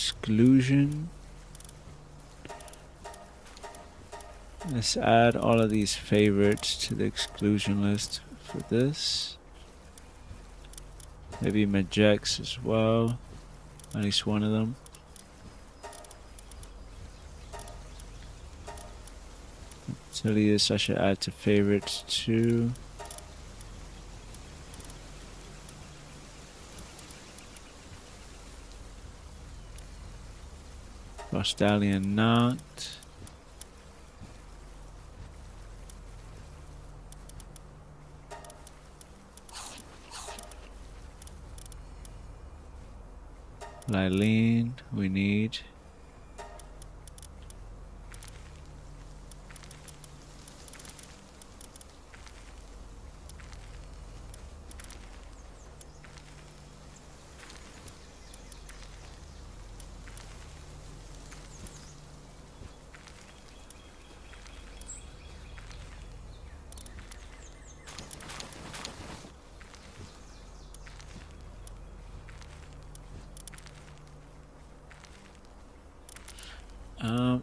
exclusion. Let's add all of these favorites to the exclusion list for this. Maybe Majex as well. At least one of them. Tilius I should add to favorites too. Rostallion not. Lylene we need.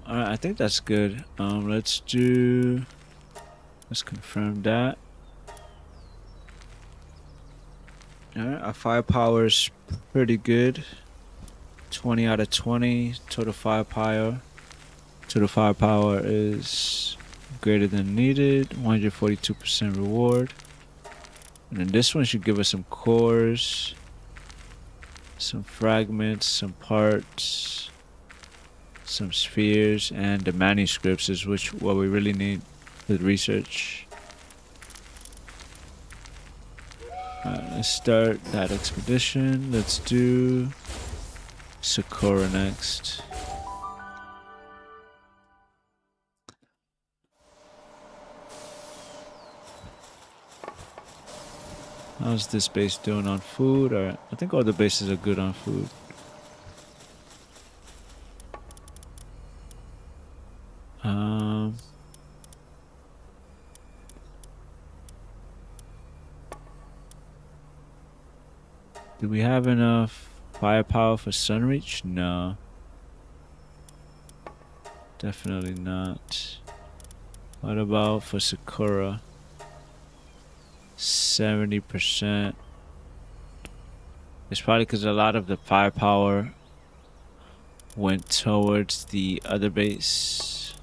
Alright, I think that's good. Let's confirm that. Alright, our firepower is pretty good. 20 out of 20 total firepower. Total firepower is greater than needed. 142% reward. And then this one should give us some cores, some fragments, some parts, some spheres, and the manuscripts is what we really need with research. Let's start that expedition. Let's do Sakura next. How's this base doing on food? Alright, I think all the bases are good on food. Do we have enough firepower for Sunreach? No. Definitely not. What about for Sakura? 70%. It's probably because a lot of the firepower went towards the other base.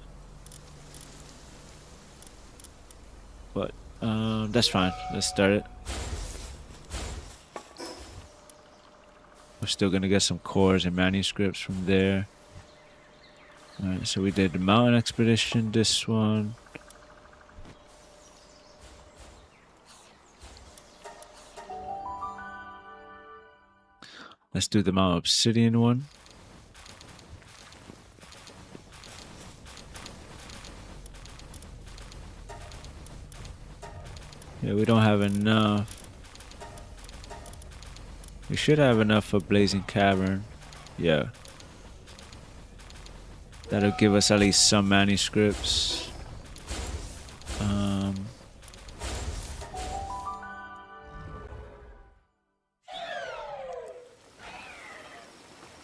But that's fine. Let's start it. We're still gonna get some cores and manuscripts from there. Alright, so we did the mountain expedition, this one. Let's do the Mount Obsidian one. Yeah, we don't have enough. We should have enough for Blazing Cavern. Yeah. That'll give us at least some manuscripts.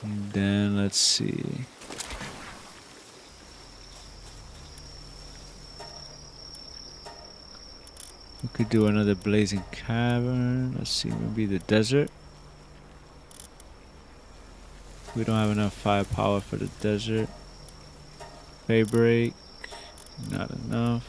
And then let's see. We could do another Blazing Cavern. Let's see, maybe the desert. We don't have enough firepower for the desert. Daybreak, not enough.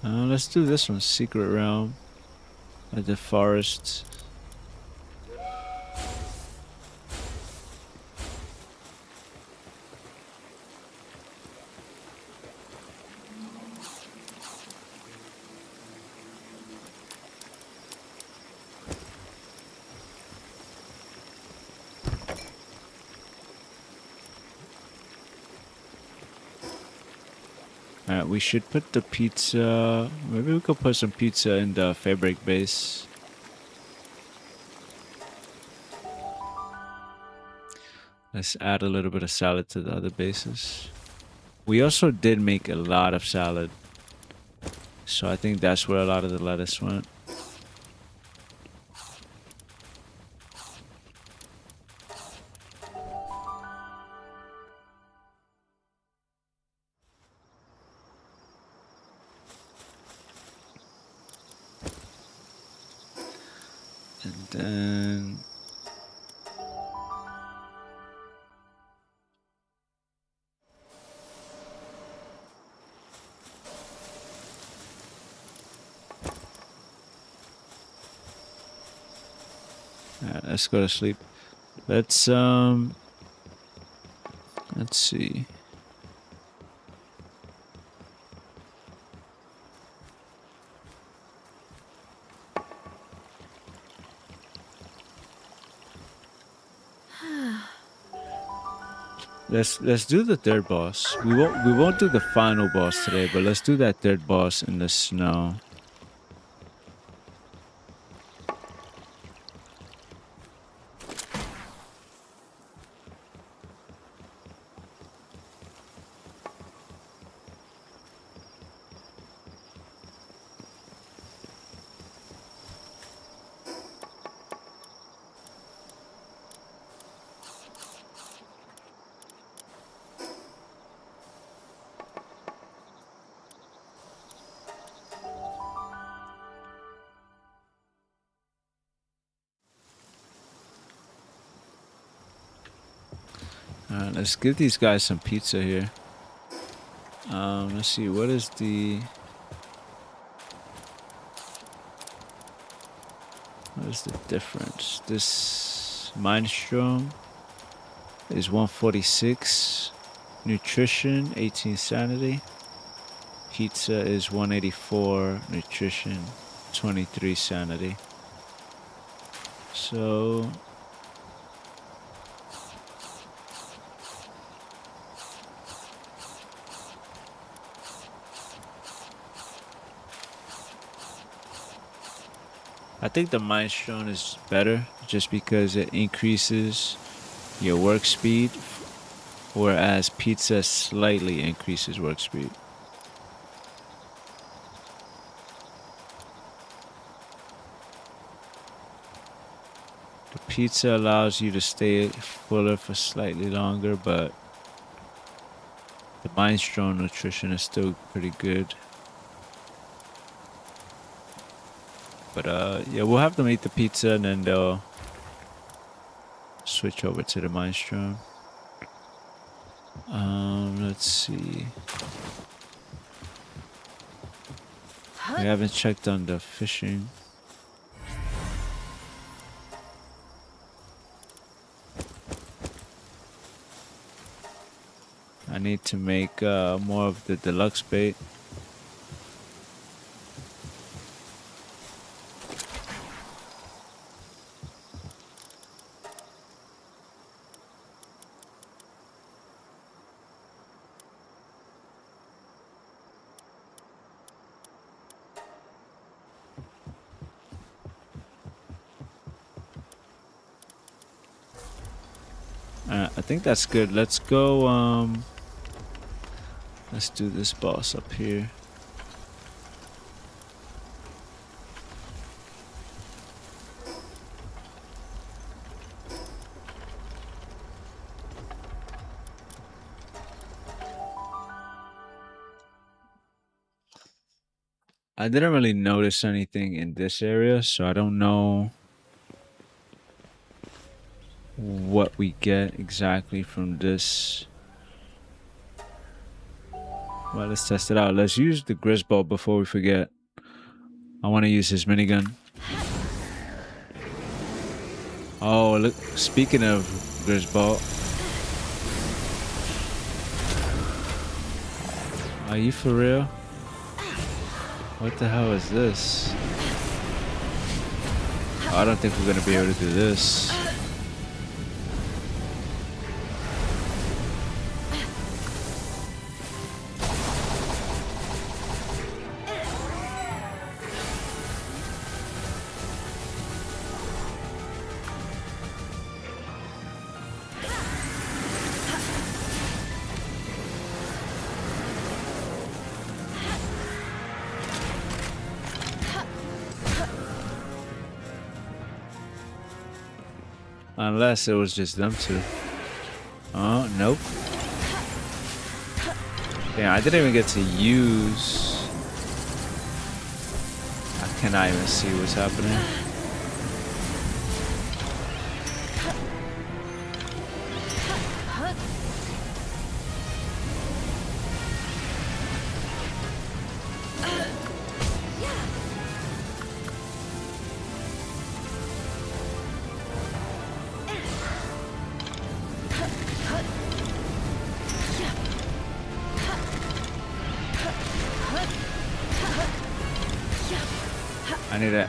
Let's do this one, Secret Realm. At the forest. Alright, we should put the pizza. Maybe we could put some pizza in the fabric base. Let's add a little bit of salad to the other bases. We also did make a lot of salad, so I think that's where a lot of the lettuce went. And then alright, let's go to sleep. Let's see. Let's do the third boss. We won't do the final boss today, but let's do that third boss in the snow. Alright, let's give these guys some pizza here. Let's see, what is the difference? This Mindstrom is 146. Nutrition, 18 sanity. Pizza is 184. Nutrition, 23 sanity. So I think the Mindstone is better just because it increases your work speed, whereas pizza slightly increases work speed. The pizza allows you to stay fuller for slightly longer, but the Mindstone nutrition is still pretty good. But yeah, we'll have them eat the pizza and then they'll switch over to the Mindstrom. Let's see. We haven't checked on the fishing. I need to make more of the deluxe bait. I think that's good. Let's go, let's do this boss up here. I didn't really notice anything in this area, so I don't know what we get exactly from this. Well, let's test it out. Let's use the Grisbolt before we forget. I want to use his minigun. Oh, look! Speaking of Grisbolt, are you for real? What the hell is this? Oh, I don't think we're gonna be able to do this. Unless it was just them two. Oh, nope. Damn, I didn't even get to use... I cannot even see what's happening.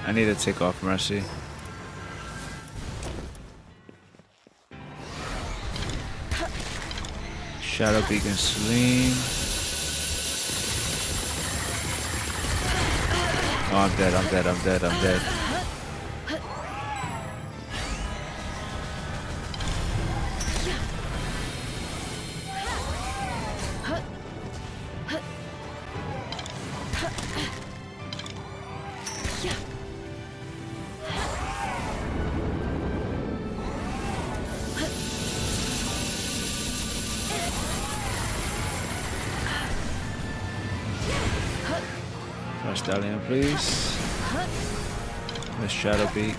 I need to take off Mercy. Shadow Beacon Celine. Oh, I'm dead, I'm dead, I'm dead, I'm dead. Stallion, please. Miss Shadow Beak.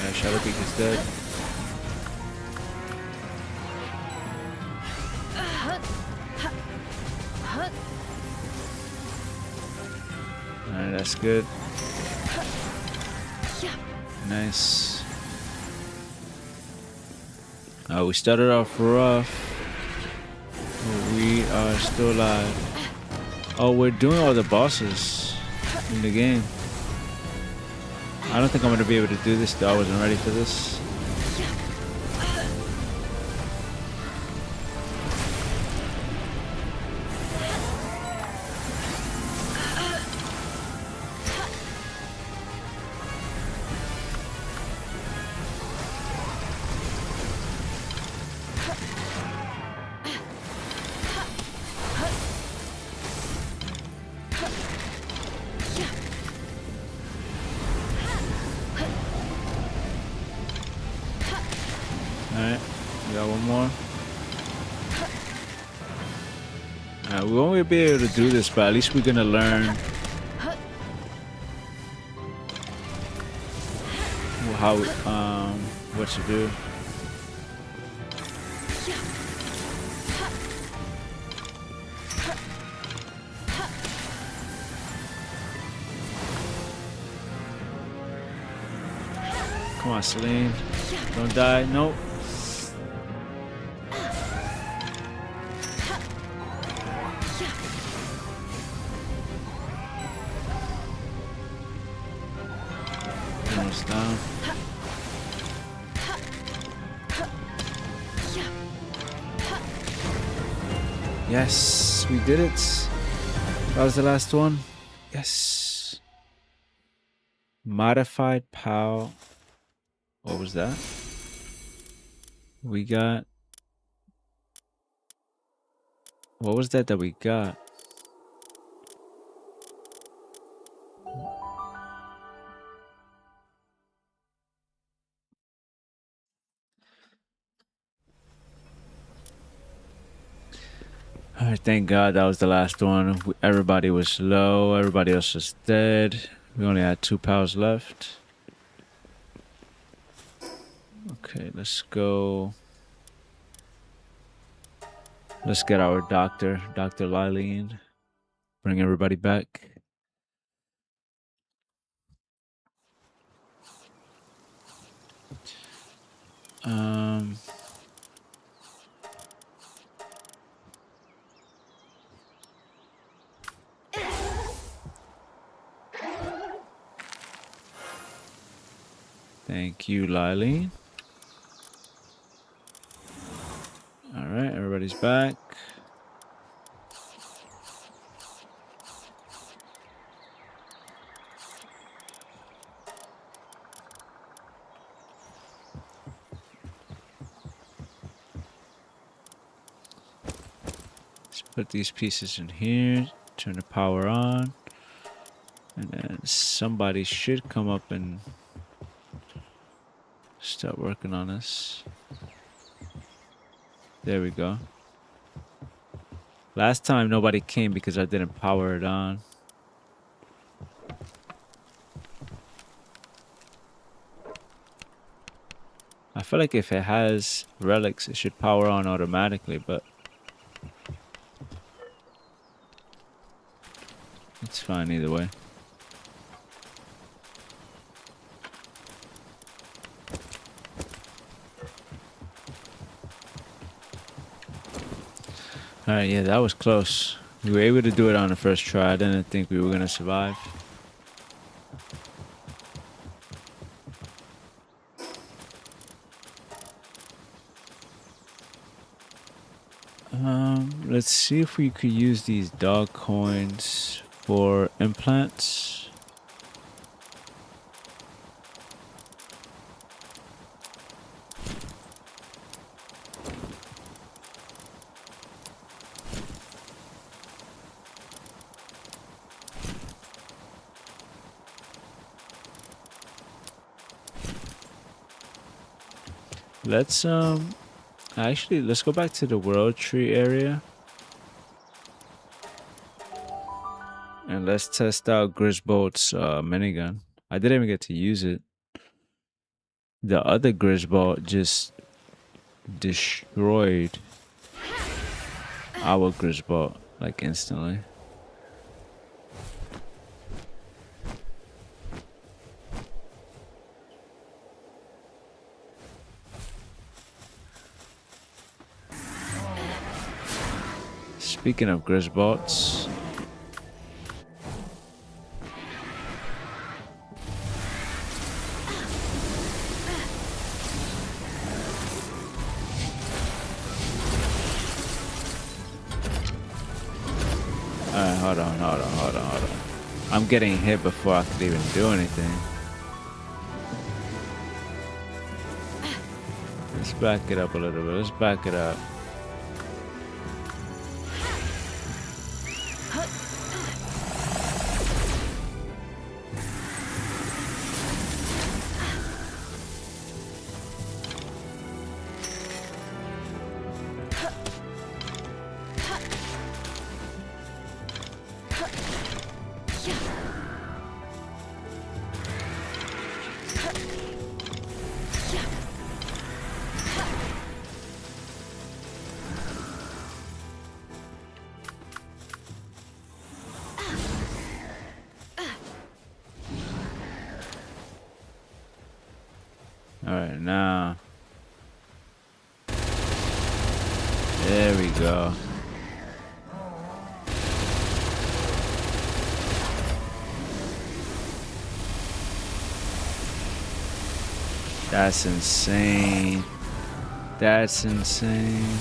Yeah, Shadow Beak is dead. Alright, that's good. Nice. We started off rough, but we are still alive. Oh, we're doing all the bosses in the game. I don't think I'm going to be able to do this though. I wasn't ready for this. Alright, we got one more. Alright, we won't be able to do this, but at least we're gonna learn how, what to do. Come on, Celine. Don't die. Nope. Almost down. Yes, we did it. That was the last one. Yes. Modified POW. What was that? We got... What was that we got? Alright, thank God that was the last one. Everybody was low. Everybody else was dead. We only had 2 POWs left. Okay, let's go. Let's get our doctor, Dr. Lilene. Bring everybody back. Thank you, Lilene. All right, everybody's back. Let's put these pieces in here, turn the power on, and then somebody should come up and Start working on this. There we go. Last time nobody came because I didn't power it on. I feel like if it has relics, it should power on automatically, but it's fine either way. Alright, yeah, that was close. We were able to do it on the first try. I didn't think we were going to survive. Let's see if we could use these dog coins for implants. Let's actually let's go back to the world tree area. And let's test out Grisbolt's minigun. I didn't even get to use it. The other Grisbolt just destroyed our Grisbolt like instantly. Speaking of Grisbolts, hold on. I'm getting hit before I could even do anything. Let's back it up a little bit. Let's back it up. Alright, now. There we go. That's insane. That's insane.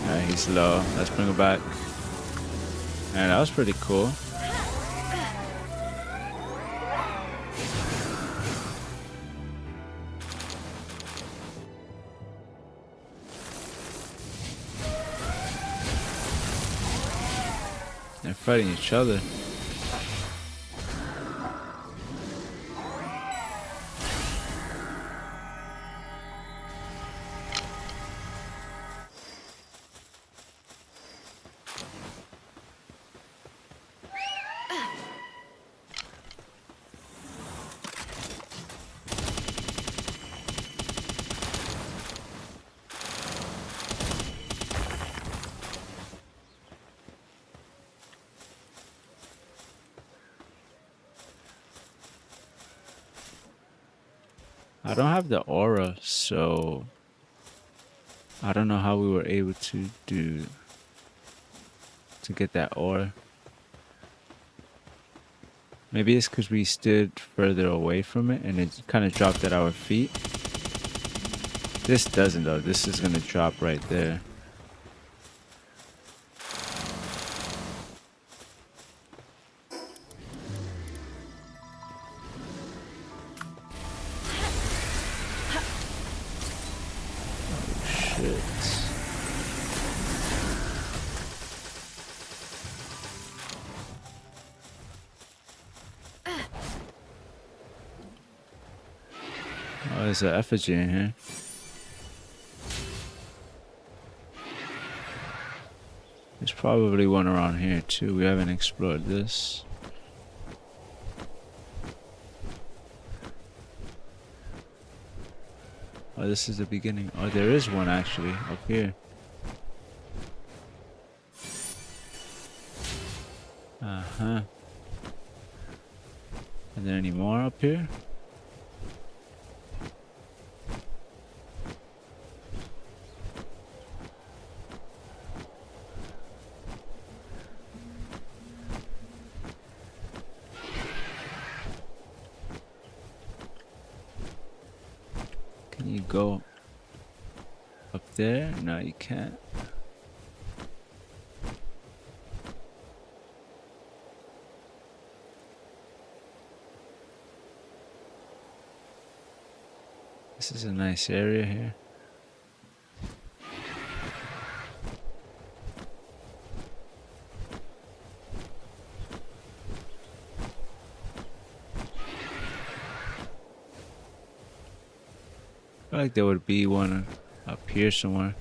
Alright, he's low. Let's bring him back. And that was pretty cool. They're fighting each other. I don't have the aura, so I don't know how we were able to get that aura. Maybe it's because we stood further away from it and it kind of dropped at our feet. This doesn't though. This is gonna drop right there. shit. Oh, there's an effigy in here. There's probably one around here too. We haven't explored this. Oh, this is the beginning. Oh, there is one actually up here. Uh-huh. Are there any more up here? Can you go up there? No, you can't. This is a nice area here. I feel like there would be one up here somewhere.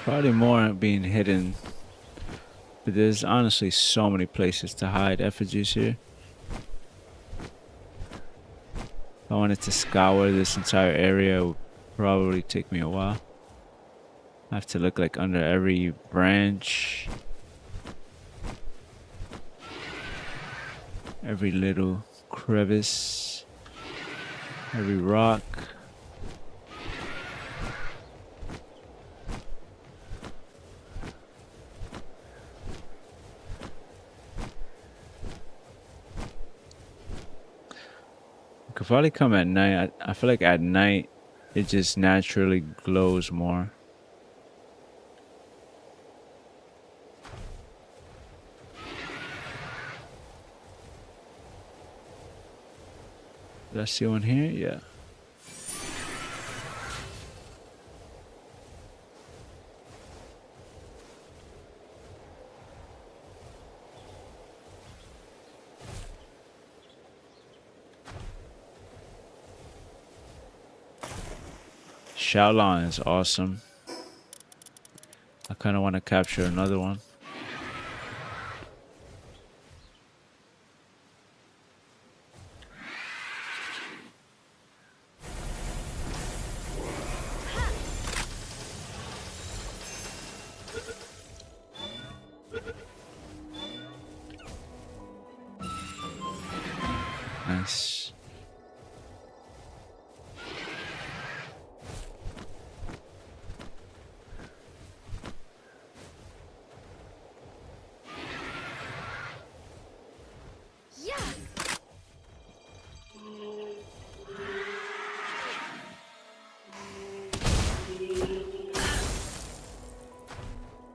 Probably more being hidden, but there's honestly so many places to hide effigies here. If I wanted to scour this entire area, it would probably take me a while. I have to look like under every branch, every little crevice, every rock. Could probably come at night. I feel like at night it just naturally glows more. Did I see one here? Yeah. Shaolin is awesome. I kind of want to capture another one. Nice.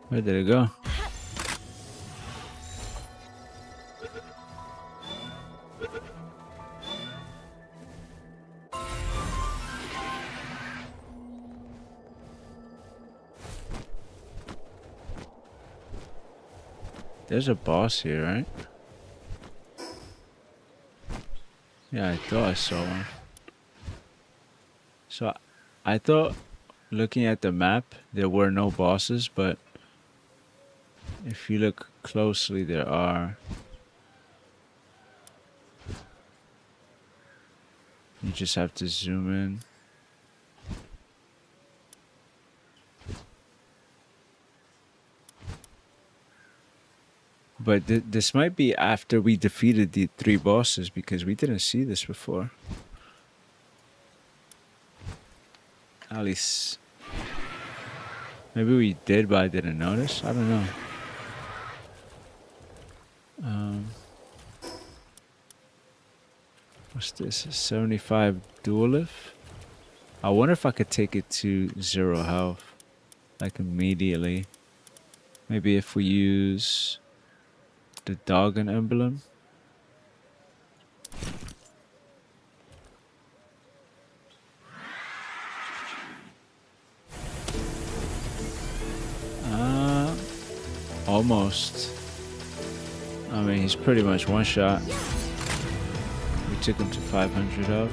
Where did it go? There's a boss here, right? Yeah, I thought I saw one. So I thought looking at the map there were no bosses, but if you look closely there are. You just have to zoom in. But this might be after we defeated the 3 bosses, because we didn't see this before. At least maybe we did, but I didn't notice. I don't know. What's this? A 75 dual lift? I wonder if I could take it to 0 health, like immediately. Maybe if we use the Doggon emblem. Almost. I mean, he's pretty much one shot. We took him to 500 health.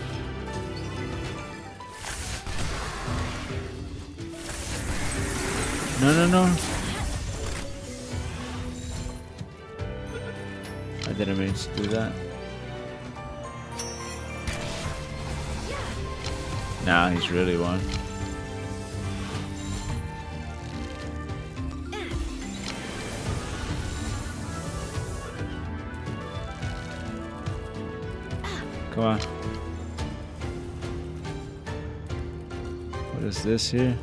No, no, no. I didn't mean to do that. Nah, he's really one. Come on. What is this here?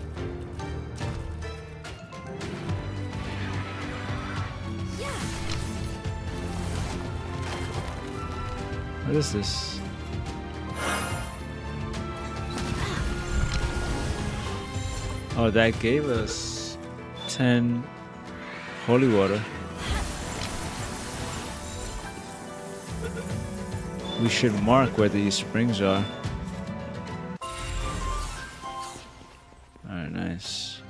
What is this? Oh, that gave us 10 holy water. We should mark where these springs are. Alright, nice.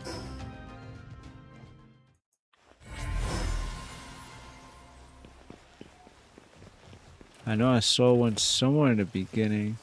I know I saw one somewhere in the beginning.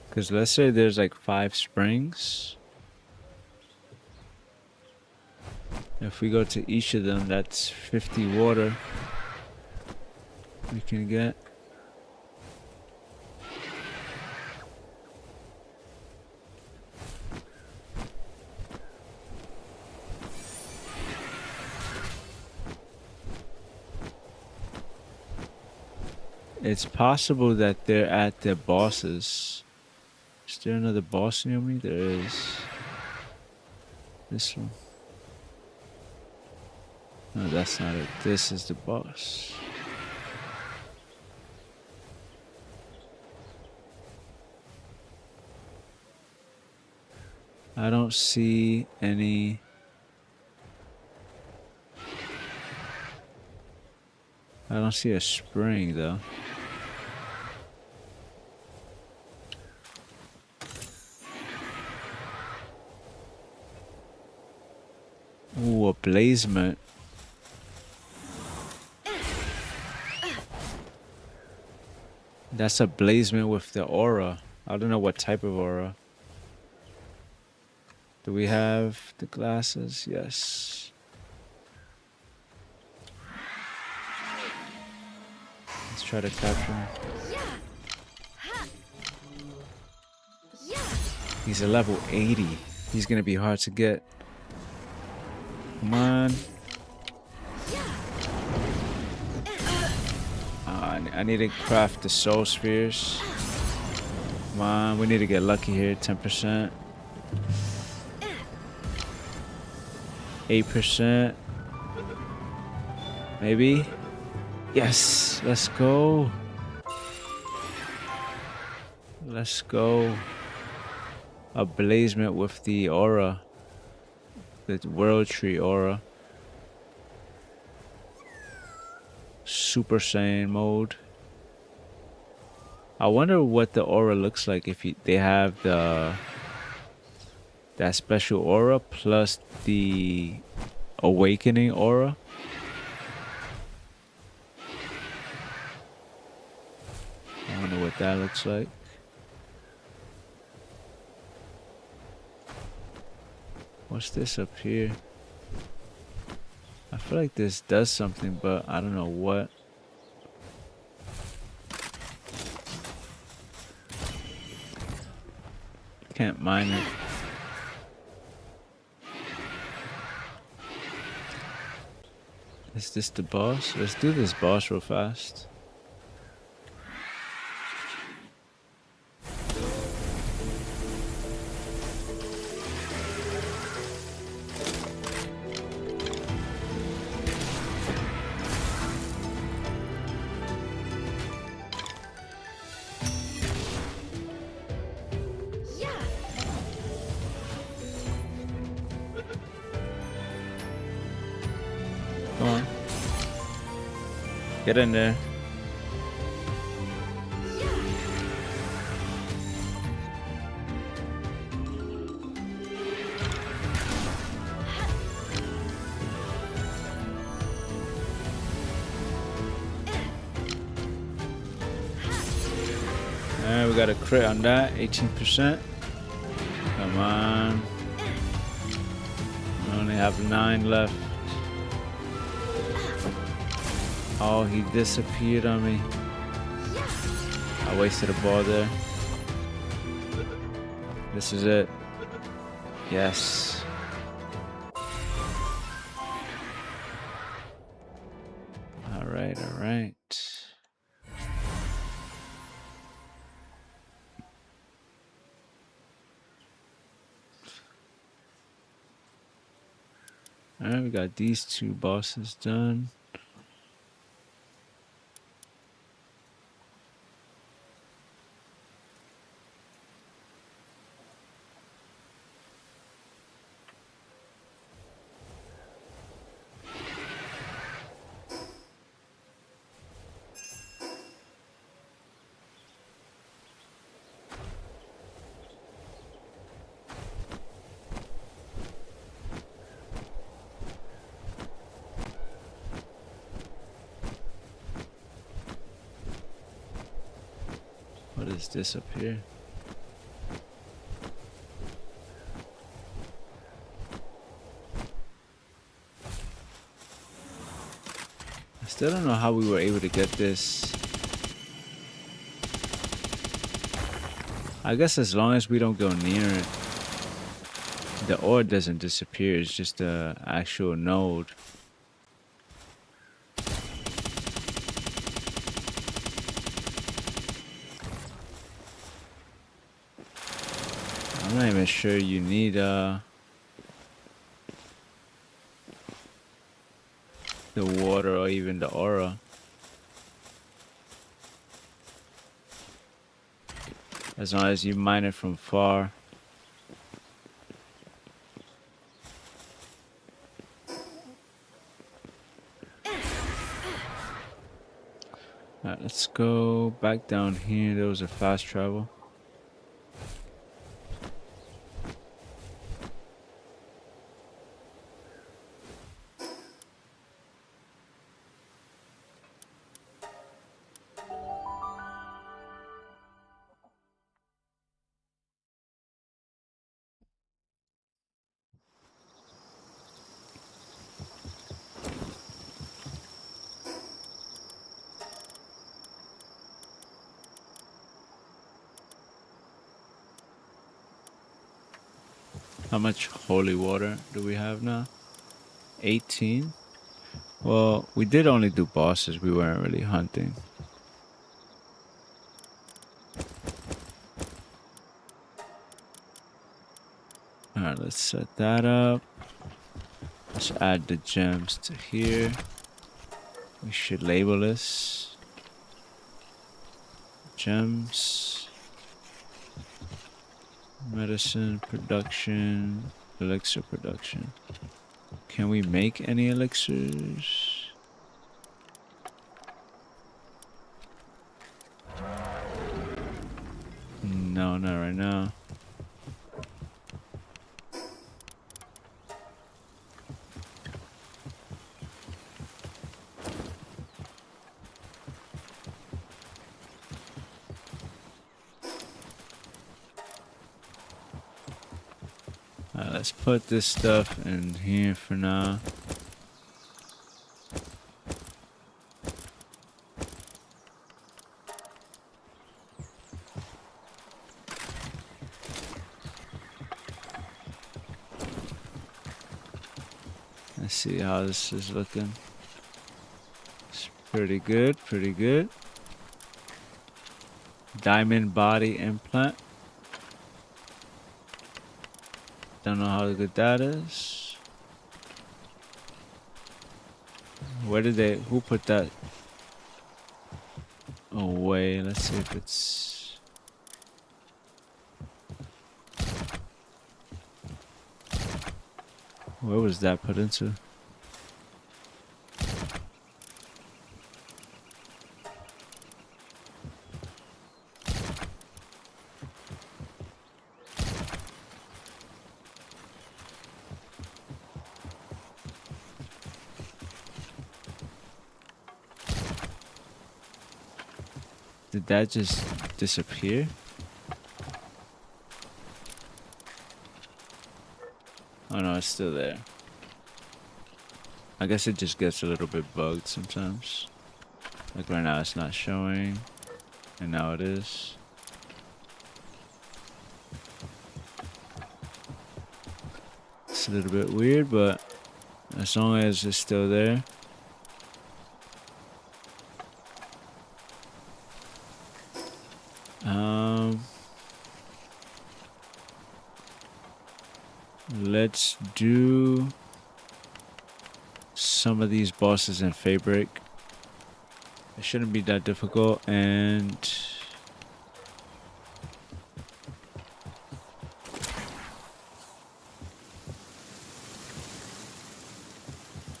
Because let's say there's like 5 springs. If we go to each of them, that's 50 water we can get. It's possible that they're at the bosses. Is there another boss near me? There is. This one. No, that's not it. This is the boss. I don't see any. I don't see a spring though. Ooh, a blazement. That's a blazement with the aura. I don't know what type of aura. Do we have the glasses? Yes. Let's try to capture him. He's a level 80. He's gonna be hard to get. Come on. I need to craft the soul spheres. Come on, we need to get lucky here. 10%. 8%. Maybe. Yes, let's go. Let's go. Ablazement with the aura. The World Tree aura. Super Saiyan mode. I wonder what the aura looks like if they have that special aura plus the awakening aura. I wonder what that looks like. What's this up here? I feel like this does something, but I don't know what. Can't mine it. Is this the boss? Let's do this boss real fast. Come on. Get in there. Alright, we got a crit on that, 18%. Come on. We only have 9 left. Oh, he disappeared on me. I wasted a ball there. This is it. Yes. Alright, alright. Alright, we got these 2 bosses done. What is this up here? I still don't know how we were able to get this. I guess as long as we don't go near it, the ore doesn't disappear. It's just the actual node. I'm not even sure you need the water or even the aura. As long as you mine it from far. Alright, let's go back down here. There was a fast travel. How much holy water do we have now? 18? Well, we did only do bosses. We weren't really hunting. Alright, let's set that up. Let's add the gems to here. We should label this. Gems. Medicine production, elixir production. Can we make any elixirs? No, not right now. Alright, let's put this stuff in here for now. Let's see how this is looking. It's pretty good, pretty good. Diamond body implant. Don't know how good that is. Who put that away? Let's see if it's... Where was that put into? Did that just disappear? Oh no, it's still there. I guess it just gets a little bit bugged sometimes. Like right now it's not showing, and now it is. It's a little bit weird, but as long as it's still there. Let's do some of these bosses in Fabric. It shouldn't be that difficult, and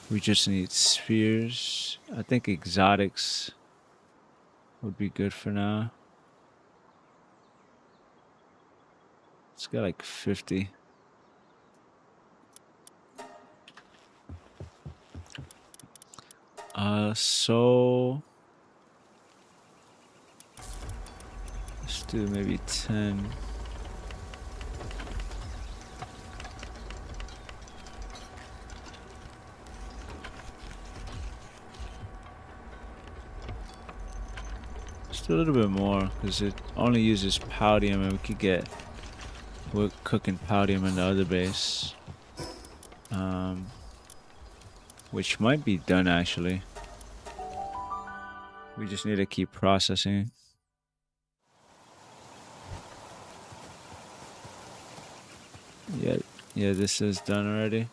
we just need spheres. I think exotics would be good for now. It's got like 50. So let's do maybe 10. Just a little bit more, because it only uses palladium, and we could get... We're cooking palladium in the other base. Which might be done actually. We just need to keep processing. Yeah, this is done already.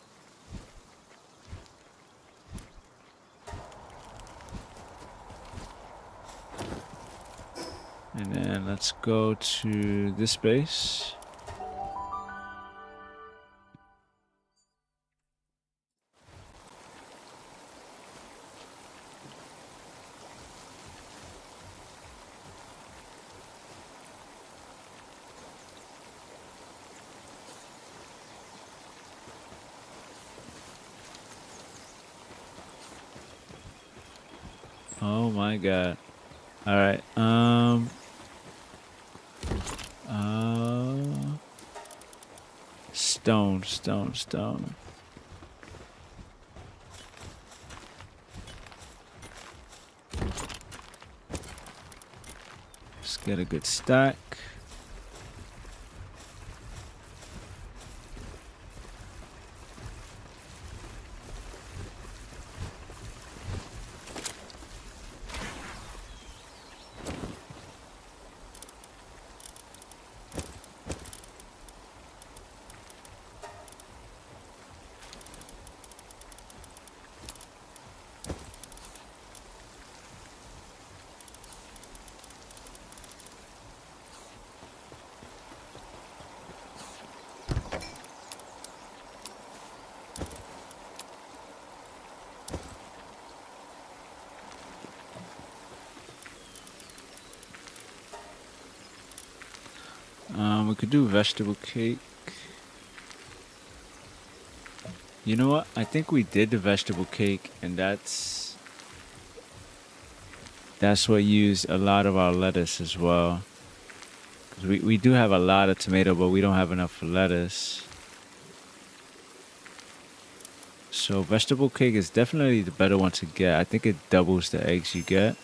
And then let's go to this base. Oh my god. Alright, stone. Let's get a good stack. We could do vegetable cake. You know what? I think we did the vegetable cake, and that's what used a lot of our lettuce as well. 'Cause we do have a lot of tomato, but we don't have enough for lettuce. So vegetable cake is definitely the better one to get. I think it doubles the eggs you get.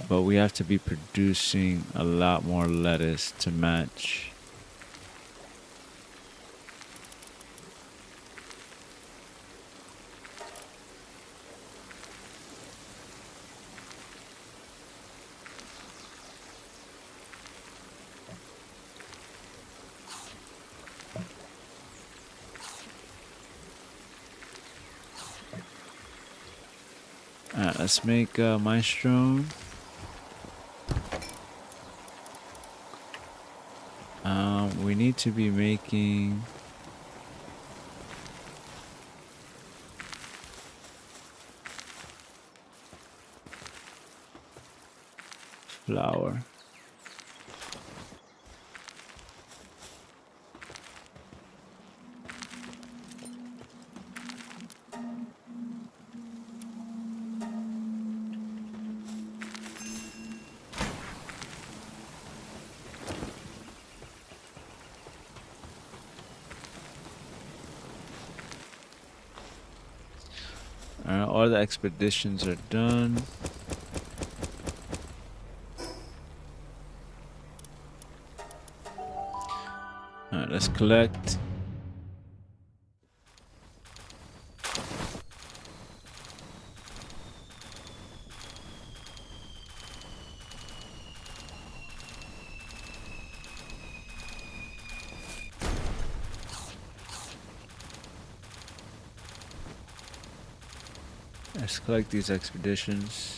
But we have to be producing a lot more lettuce to match. Alright, let's make minestrone. We need to be making flour. All the expeditions are done. Alright, let's collect. Let's collect these expeditions.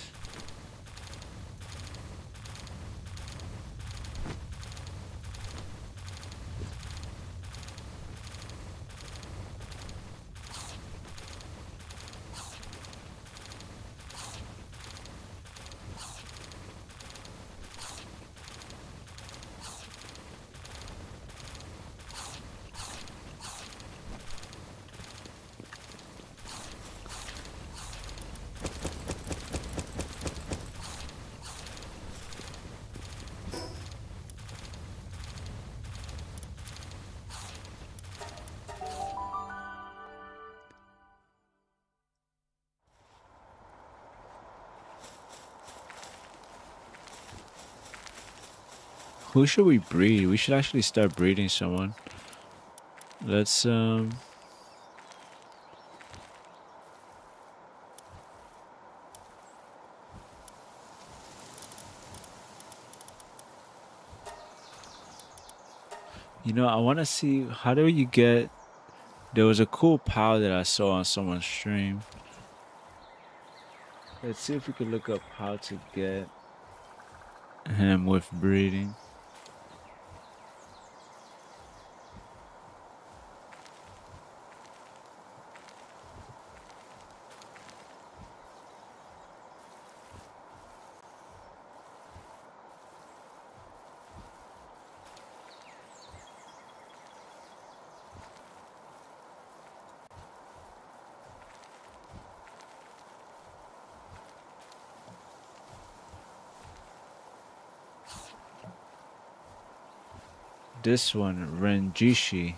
Who should we breed? We should actually start breeding someone. Let's you know, I want to see how do you get. There was a cool POW that I saw on someone's stream. Let's see if we could look up how to get him with breeding. This one, Renjishi.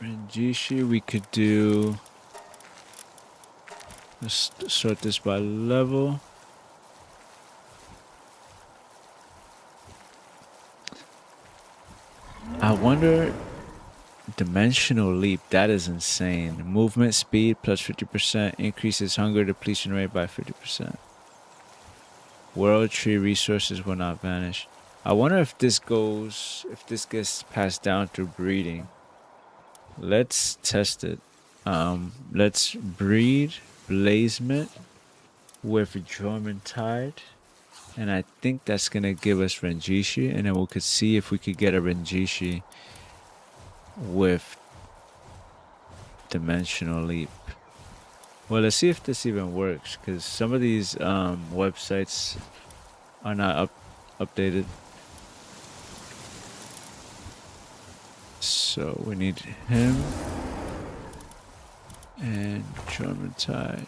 Renjishi, we could do. Let's sort this by level. I wonder. Dimensional leap, that is insane. Movement speed plus 50%, increases hunger depletion rate by 50%. World tree resources will not vanish. I wonder if this gets passed down through breeding. Let's test it. Let's breed Blazement with German Tide. And I think that's gonna give us Renjishi, and then we could see if we could get a Renjishi with dimensional leap. Well, let's see if this even works, because some of these websites are not updated. So we need him and German Tide.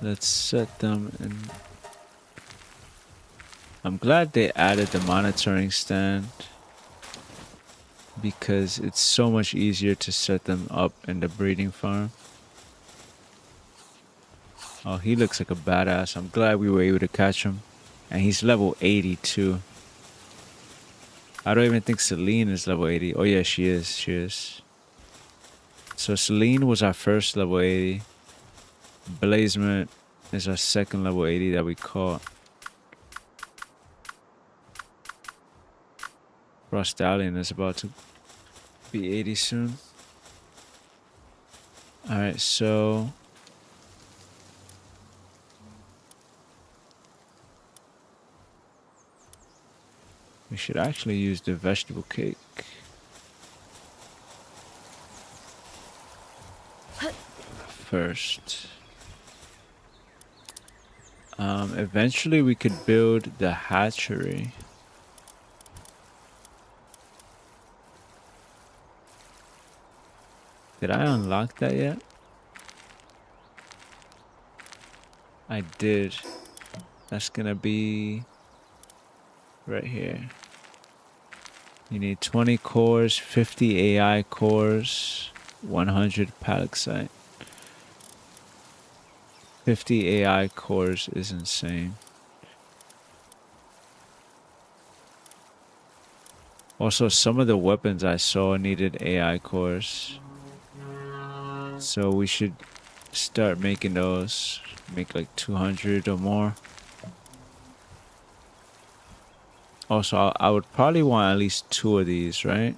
Let's set them in. I'm glad they added the monitoring stand, because it's so much easier to set them up in the breeding farm. Oh, he looks like a badass. I'm glad we were able to catch him. And he's level 80 too. I don't even think Celine is level 80. Oh yeah, she is. She is. So Celine was our first level 80. Blazement is our second level 80 that we caught. Frost Stallion is about to be 80 soon. Alright, so we should actually use the vegetable cake first. Eventually we could build the hatchery. Did I unlock that yet? I did. That's gonna be right here. You need 20 cores, 50 AI cores, 100 palaxite. 50 AI cores is insane. Also, some of the weapons I saw needed AI cores. So we should start making those. Make like 200 or more. Also, I would probably want at least 2 of these, right?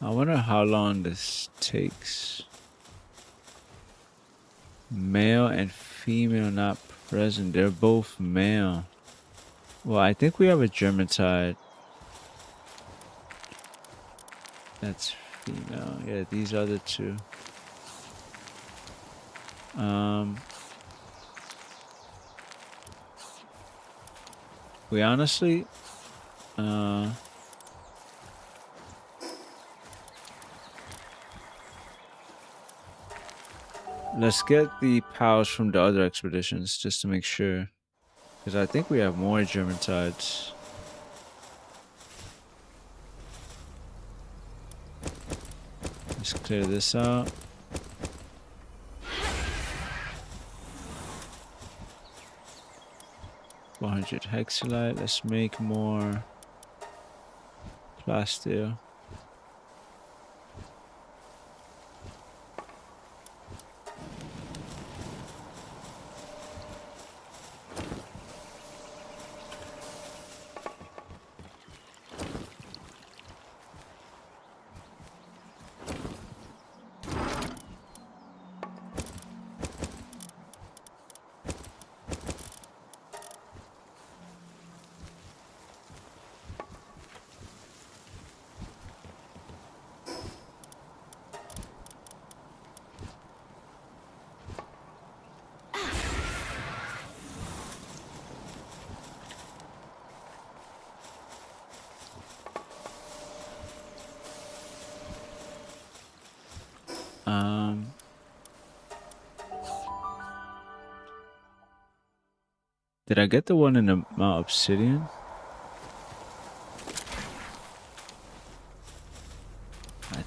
I wonder how long this takes. Male and female not present. They're both male. Well, I think we have a German tide. That's female. Yeah, these are the 2. We honestly, let's get the pals from the other expeditions just to make sure. Because I think we have more German tides. Let's clear this out. $400 hexalite. Let's make more plasteel. Um, did I get the one in the Mount Obsidian? I'm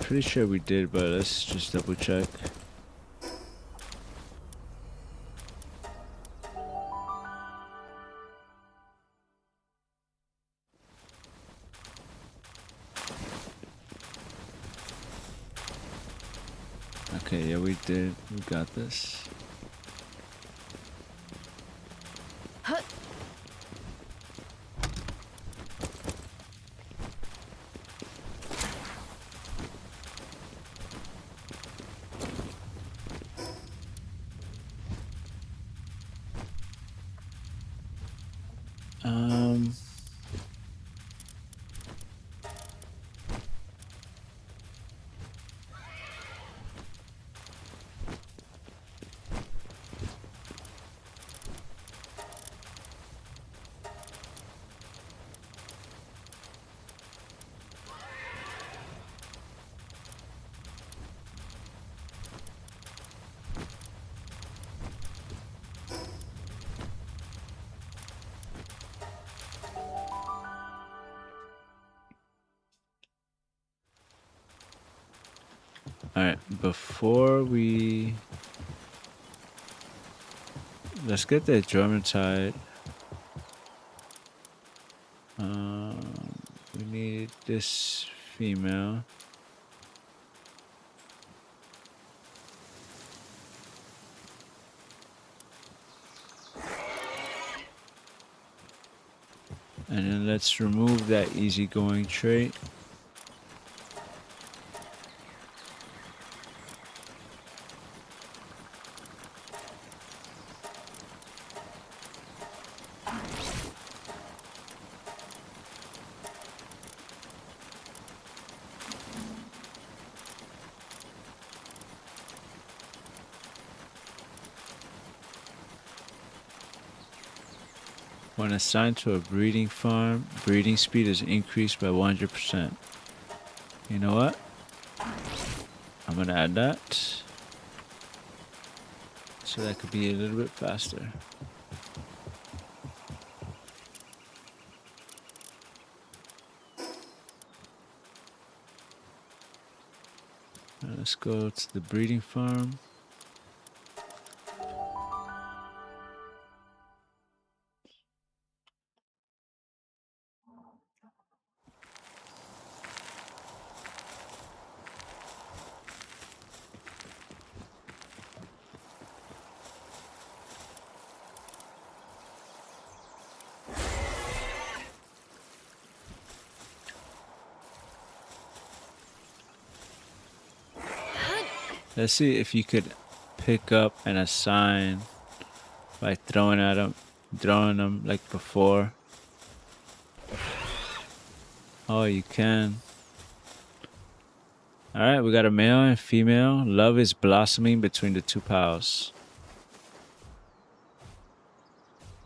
pretty sure we did, but let's just double check. Okay, yeah, we did. We got this. Um, all right, let's get the German tide. We need this female. And then let's remove that easygoing trait. When assigned to a breeding farm, breeding speed is increased by 100%. You know what? I'm gonna add that. So that could be a little bit faster. Let's go to the breeding farm. Let's see if you could pick up and assign by throwing them like before. Oh, you can. Alright, we got a male and female. Love is blossoming between the two pals.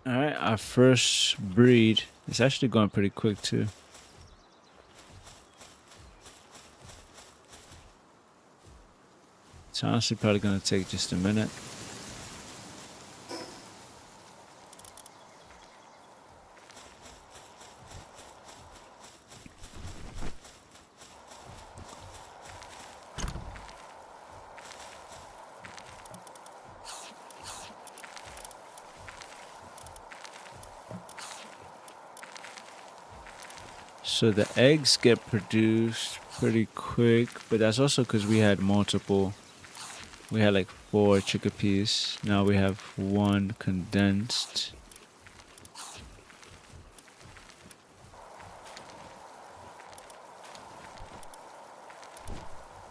Alright, our first breed. It's actually going pretty quick too. It's honestly probably going to take just a minute. So the eggs get produced pretty quick, but that's also because we had multiple. We had like 4 chickadees. Now we have 1 condensed.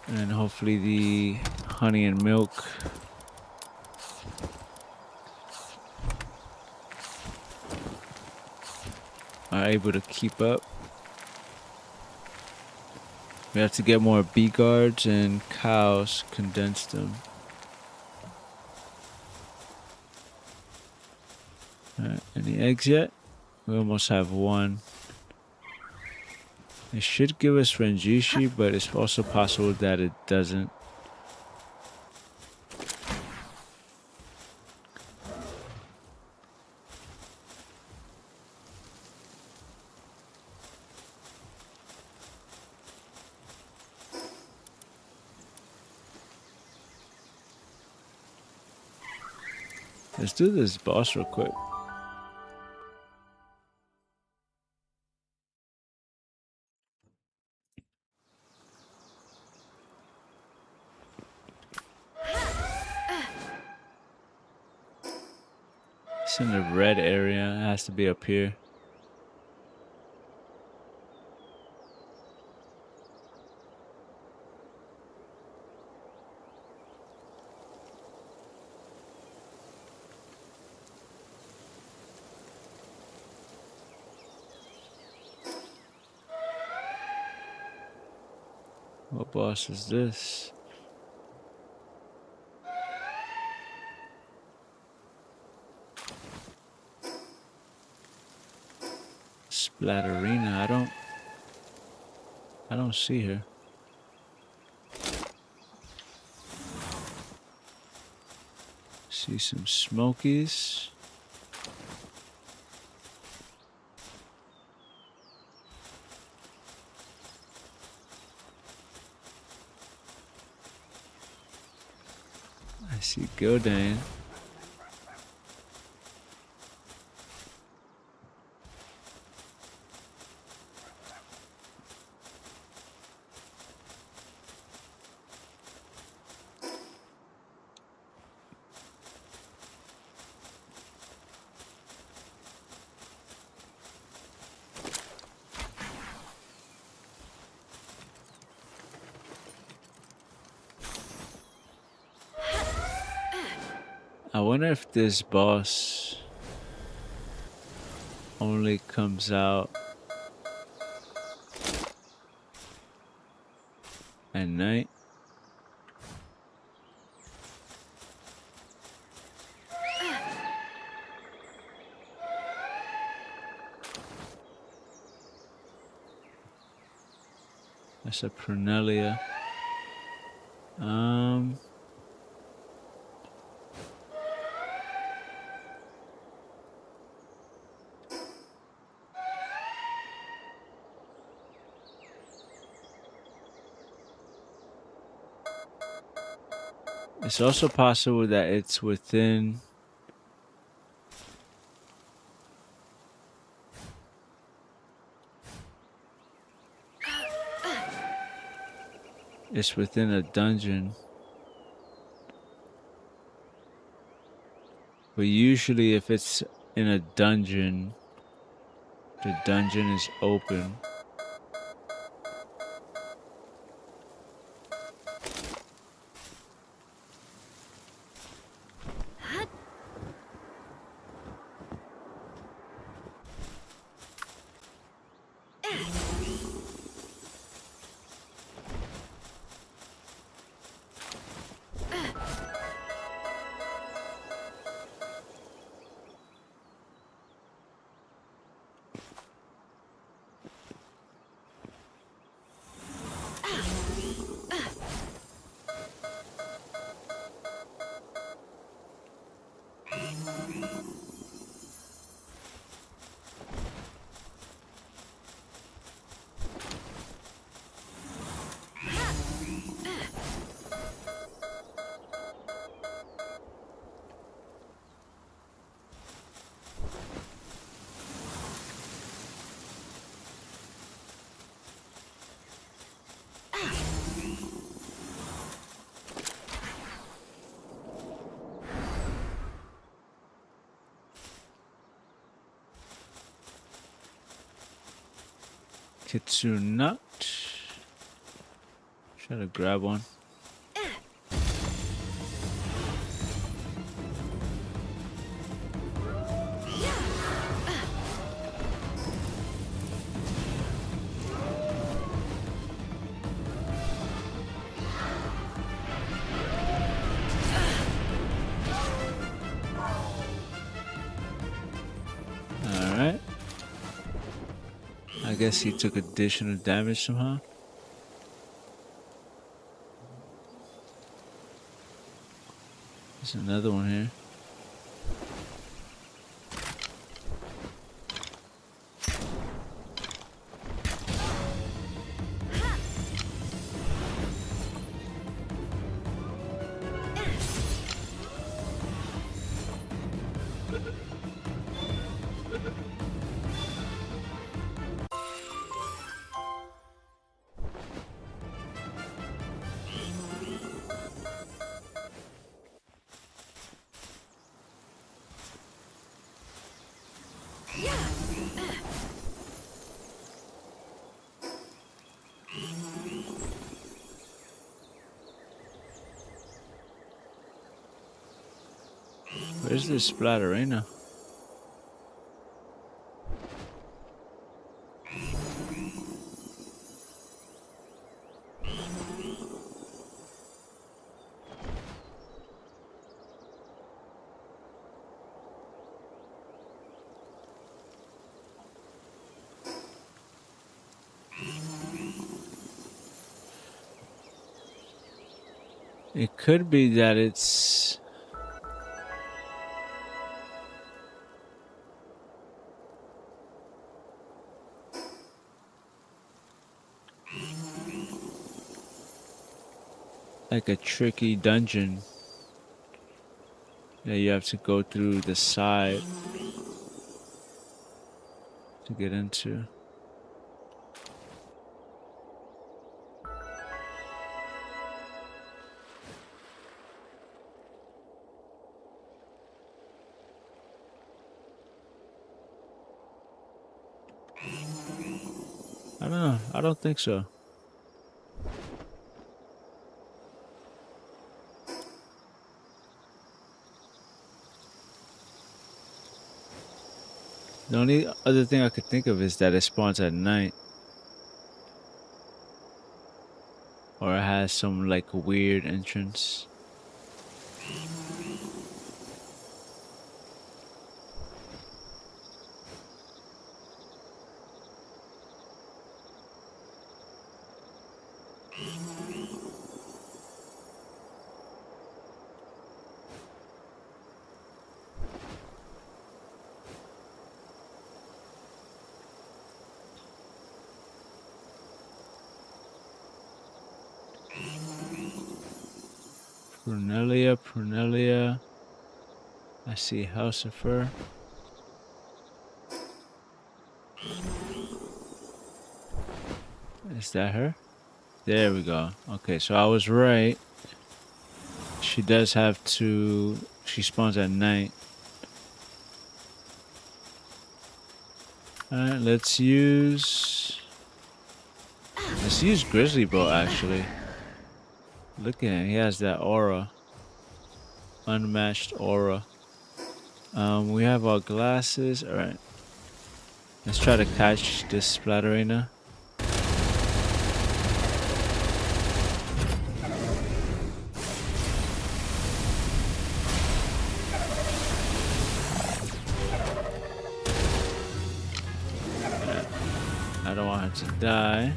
And hopefully the honey and milk are able to keep up. We have to get more bee guards and cows, condense them. Alright, any eggs yet? We almost have 1. It should give us Renjishi, but it's also possible that it doesn't. Let's do this boss real quick. It's in the red area. It has to be up here. What boss is this? Splatterina. I don't see her. See some smokies. I see Gildan. I wonder if this boss only comes out at night. That's a Prunelia. It's also possible that it's within a dungeon. But usually if it's in a dungeon, the dungeon is open. Kitsunut. Try to grab one. Alright. I guess he took additional damage somehow. There's another one here. Where's this splatterina? It could be that it's like a tricky dungeon that you have to go through the side to get into. I don't know. I don't think so. The only other thing I could think of is that it spawns at night. Or it has some like weird entrance. Prunelia. I see Halcifer. Is that her? There we go. Okay, so I was right. She does have to... She spawns at night. Alright, let's use Grizzly Bow actually. Look at him, he has that aura. Unmatched aura. We have our glasses. Alright. Let's try to catch this splatterina. I don't want her to die.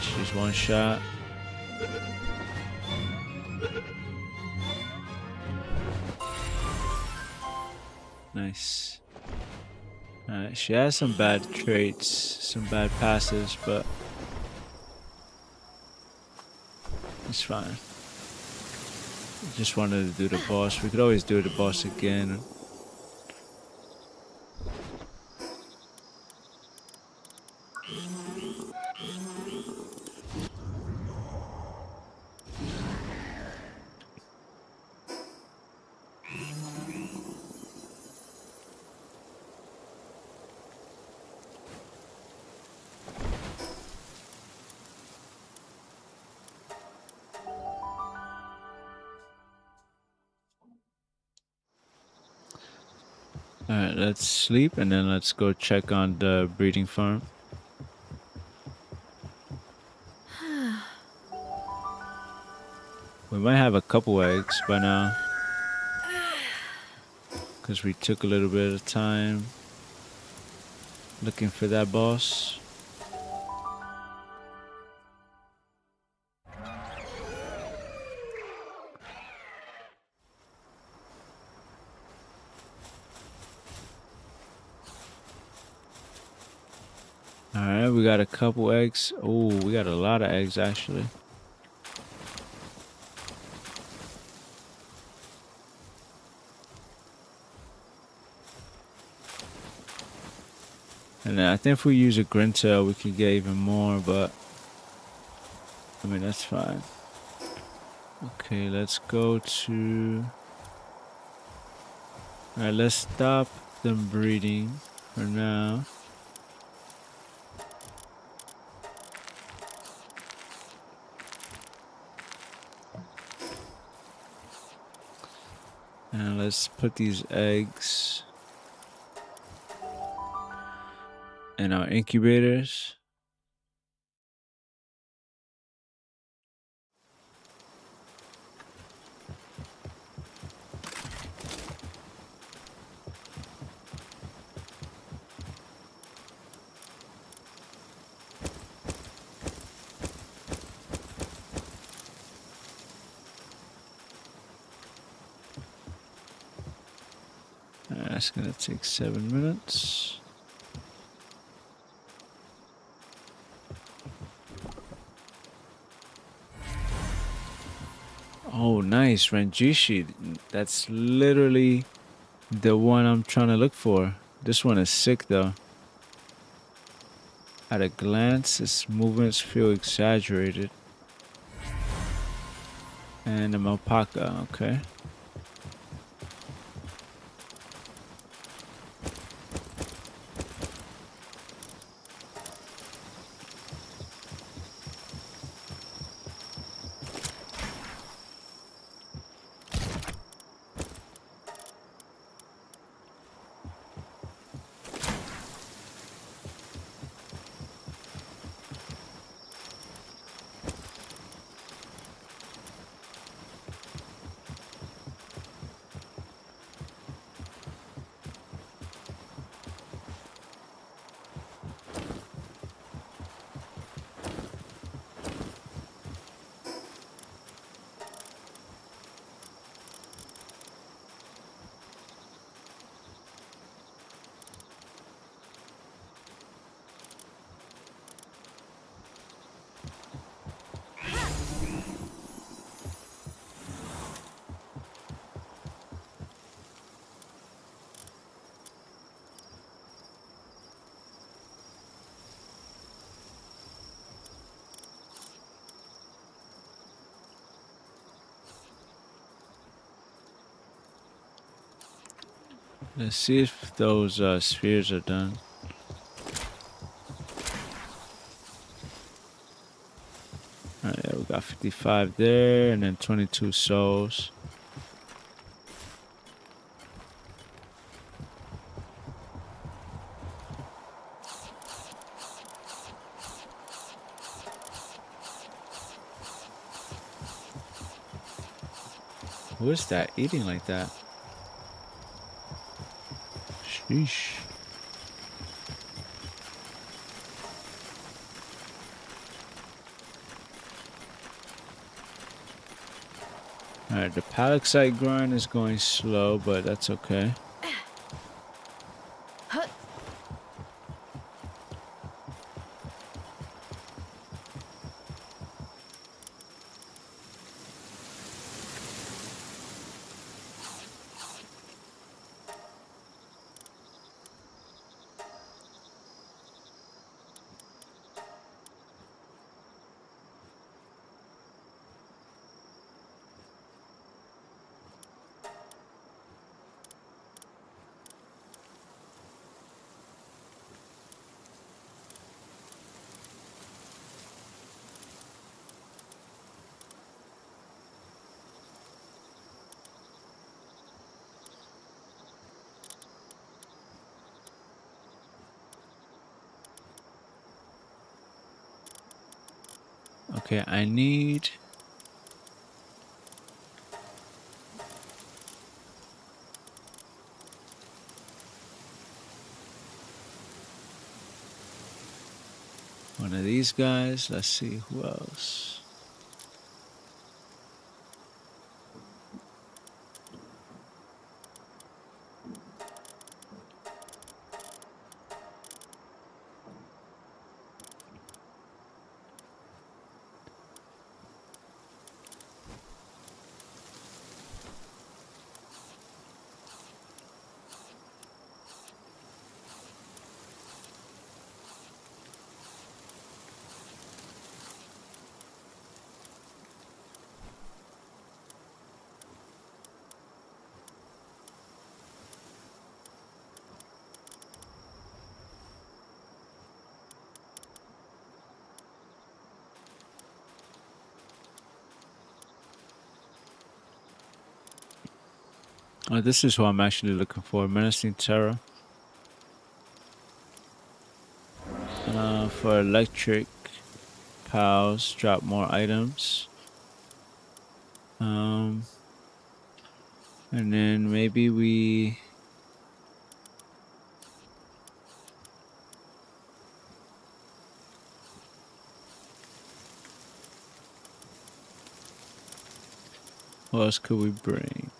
She's one shot. Nice. Alright, she has some bad traits, some bad passives, but it's fine. Just wanted to do the boss. We could always do the boss again. Alright, let's sleep and then let's go check on the breeding farm. We might have a couple eggs by now. Because we took a little bit of time looking for that boss. Alright, we got a couple eggs. Oh, we got a lot of eggs actually. And then I think if we use a Grintail, we could get even more, but mean, that's fine. Okay, let's go to... Alright, let's stop them breeding for now. And let's put these eggs in our incubators. That's gonna take 7 minutes. Oh, nice, Ranjishi. That's literally the one I'm trying to look for. This one is sick though. At a glance, its movements feel exaggerated. And a alpaca, okay. Let's see if those spheres are done. Alright, yeah, we got 55 there, and then 22 souls. Who is that eating like that? Sheesh. Alright, the palaxite grind is going slow, but that's okay. Okay, I need... one of these guys. Let's see who else. Oh, this is who I'm actually looking for. Menacing Terror. For electric pals, drop more items. And then maybe we... What else could we bring?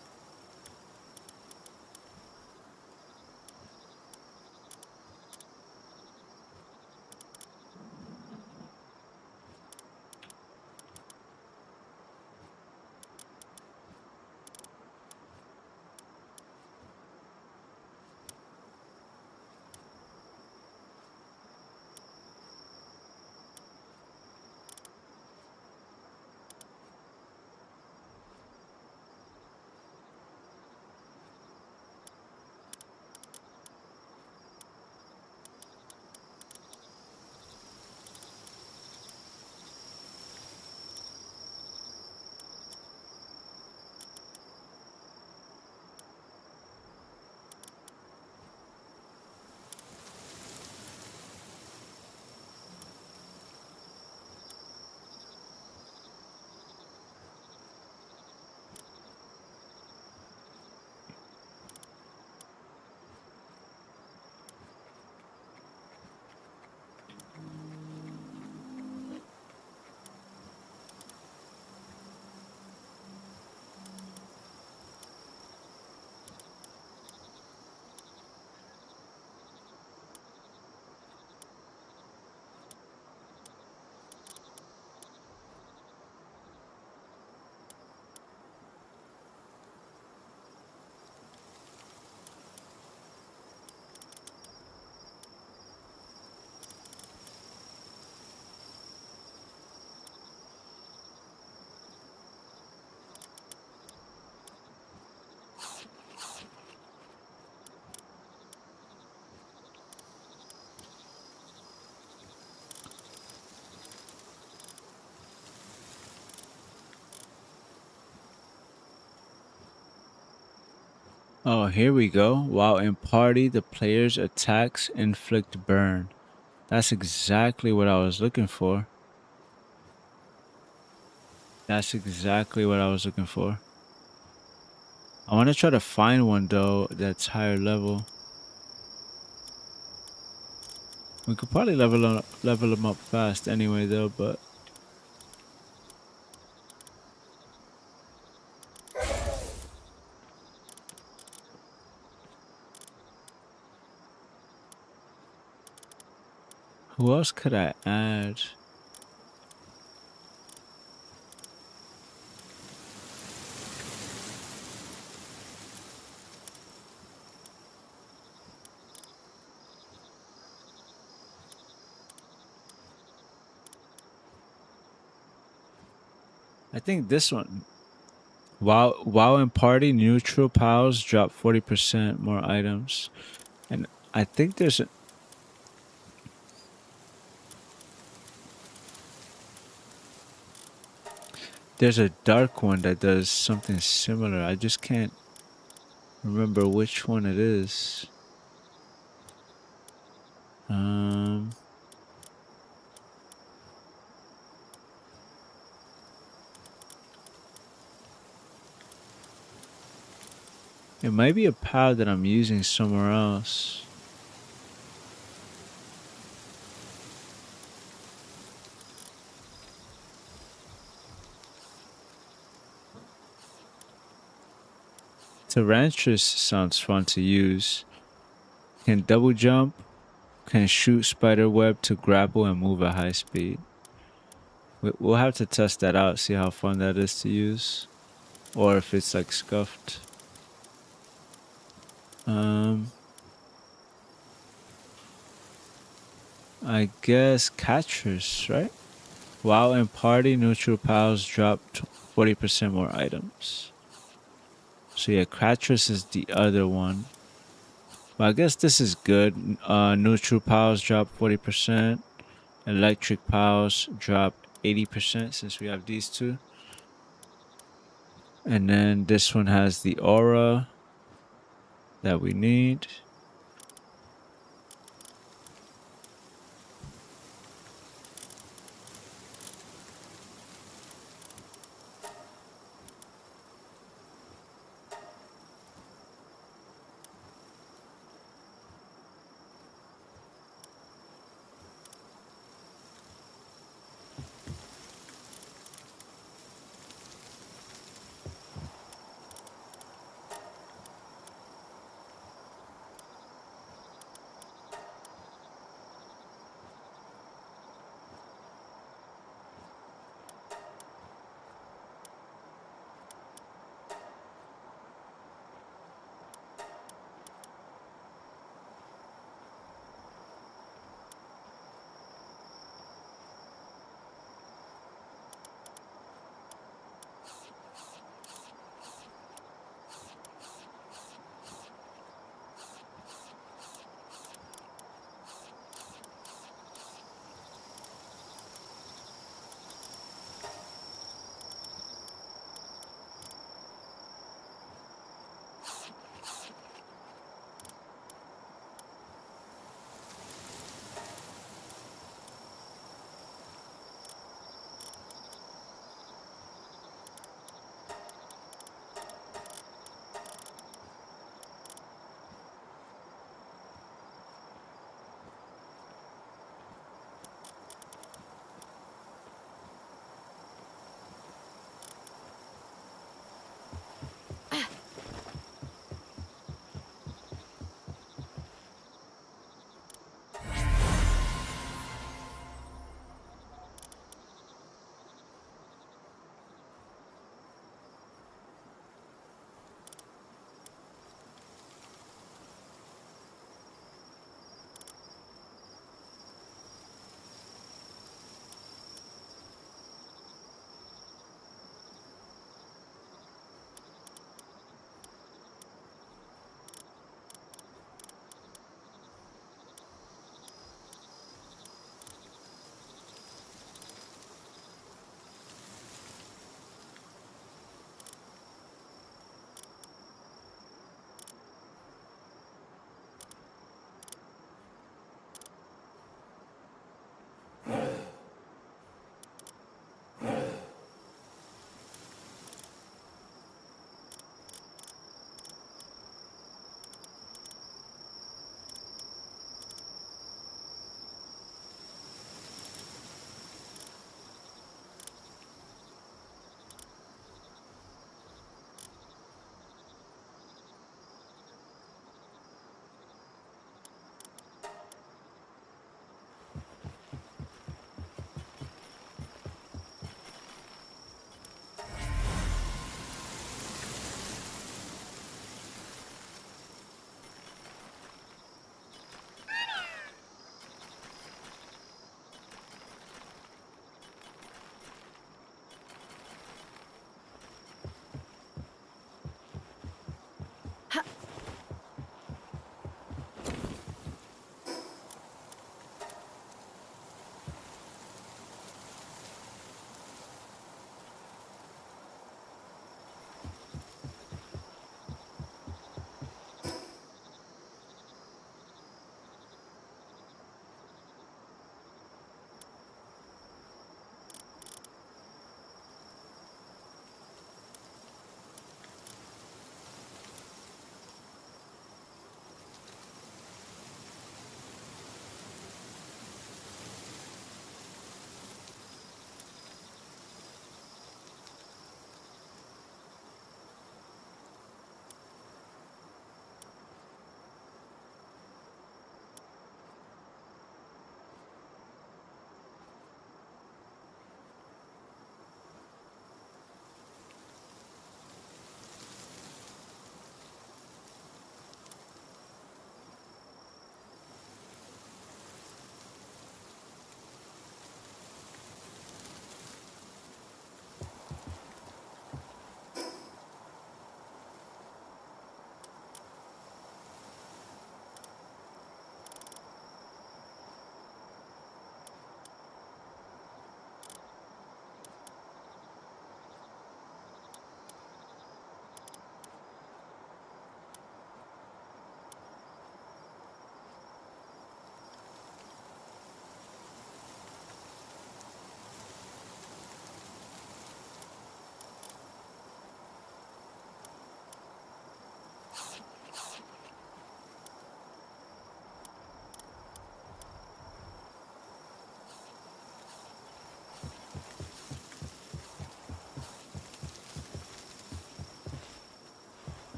Oh, here we go. While in party, the player's attacks inflict burn. That's exactly what I was looking for. That's exactly what I was looking for. I want to try to find one though that's higher level. We could probably level them up fast anyway though, but who else could I add? I think this one. While in party, neutral pals drop 40% more items. And I think there's a dark one that does something similar. I just can't remember which one it is. It might be a pal that I'm using somewhere else. Tyrantris sounds fun to use. Can double jump, can shoot spider web to grapple and move at high speed. We'll have to test that out, see how fun that is to use. Or if it's like scuffed. I guess catchers, right? While in party, neutral pals drop 40% more items. So yeah, catchers is the other one. But I guess this is good. Neutral pals drop 40%. Electric pals drop 80% since we have these two. And then this one has the aura. that we need.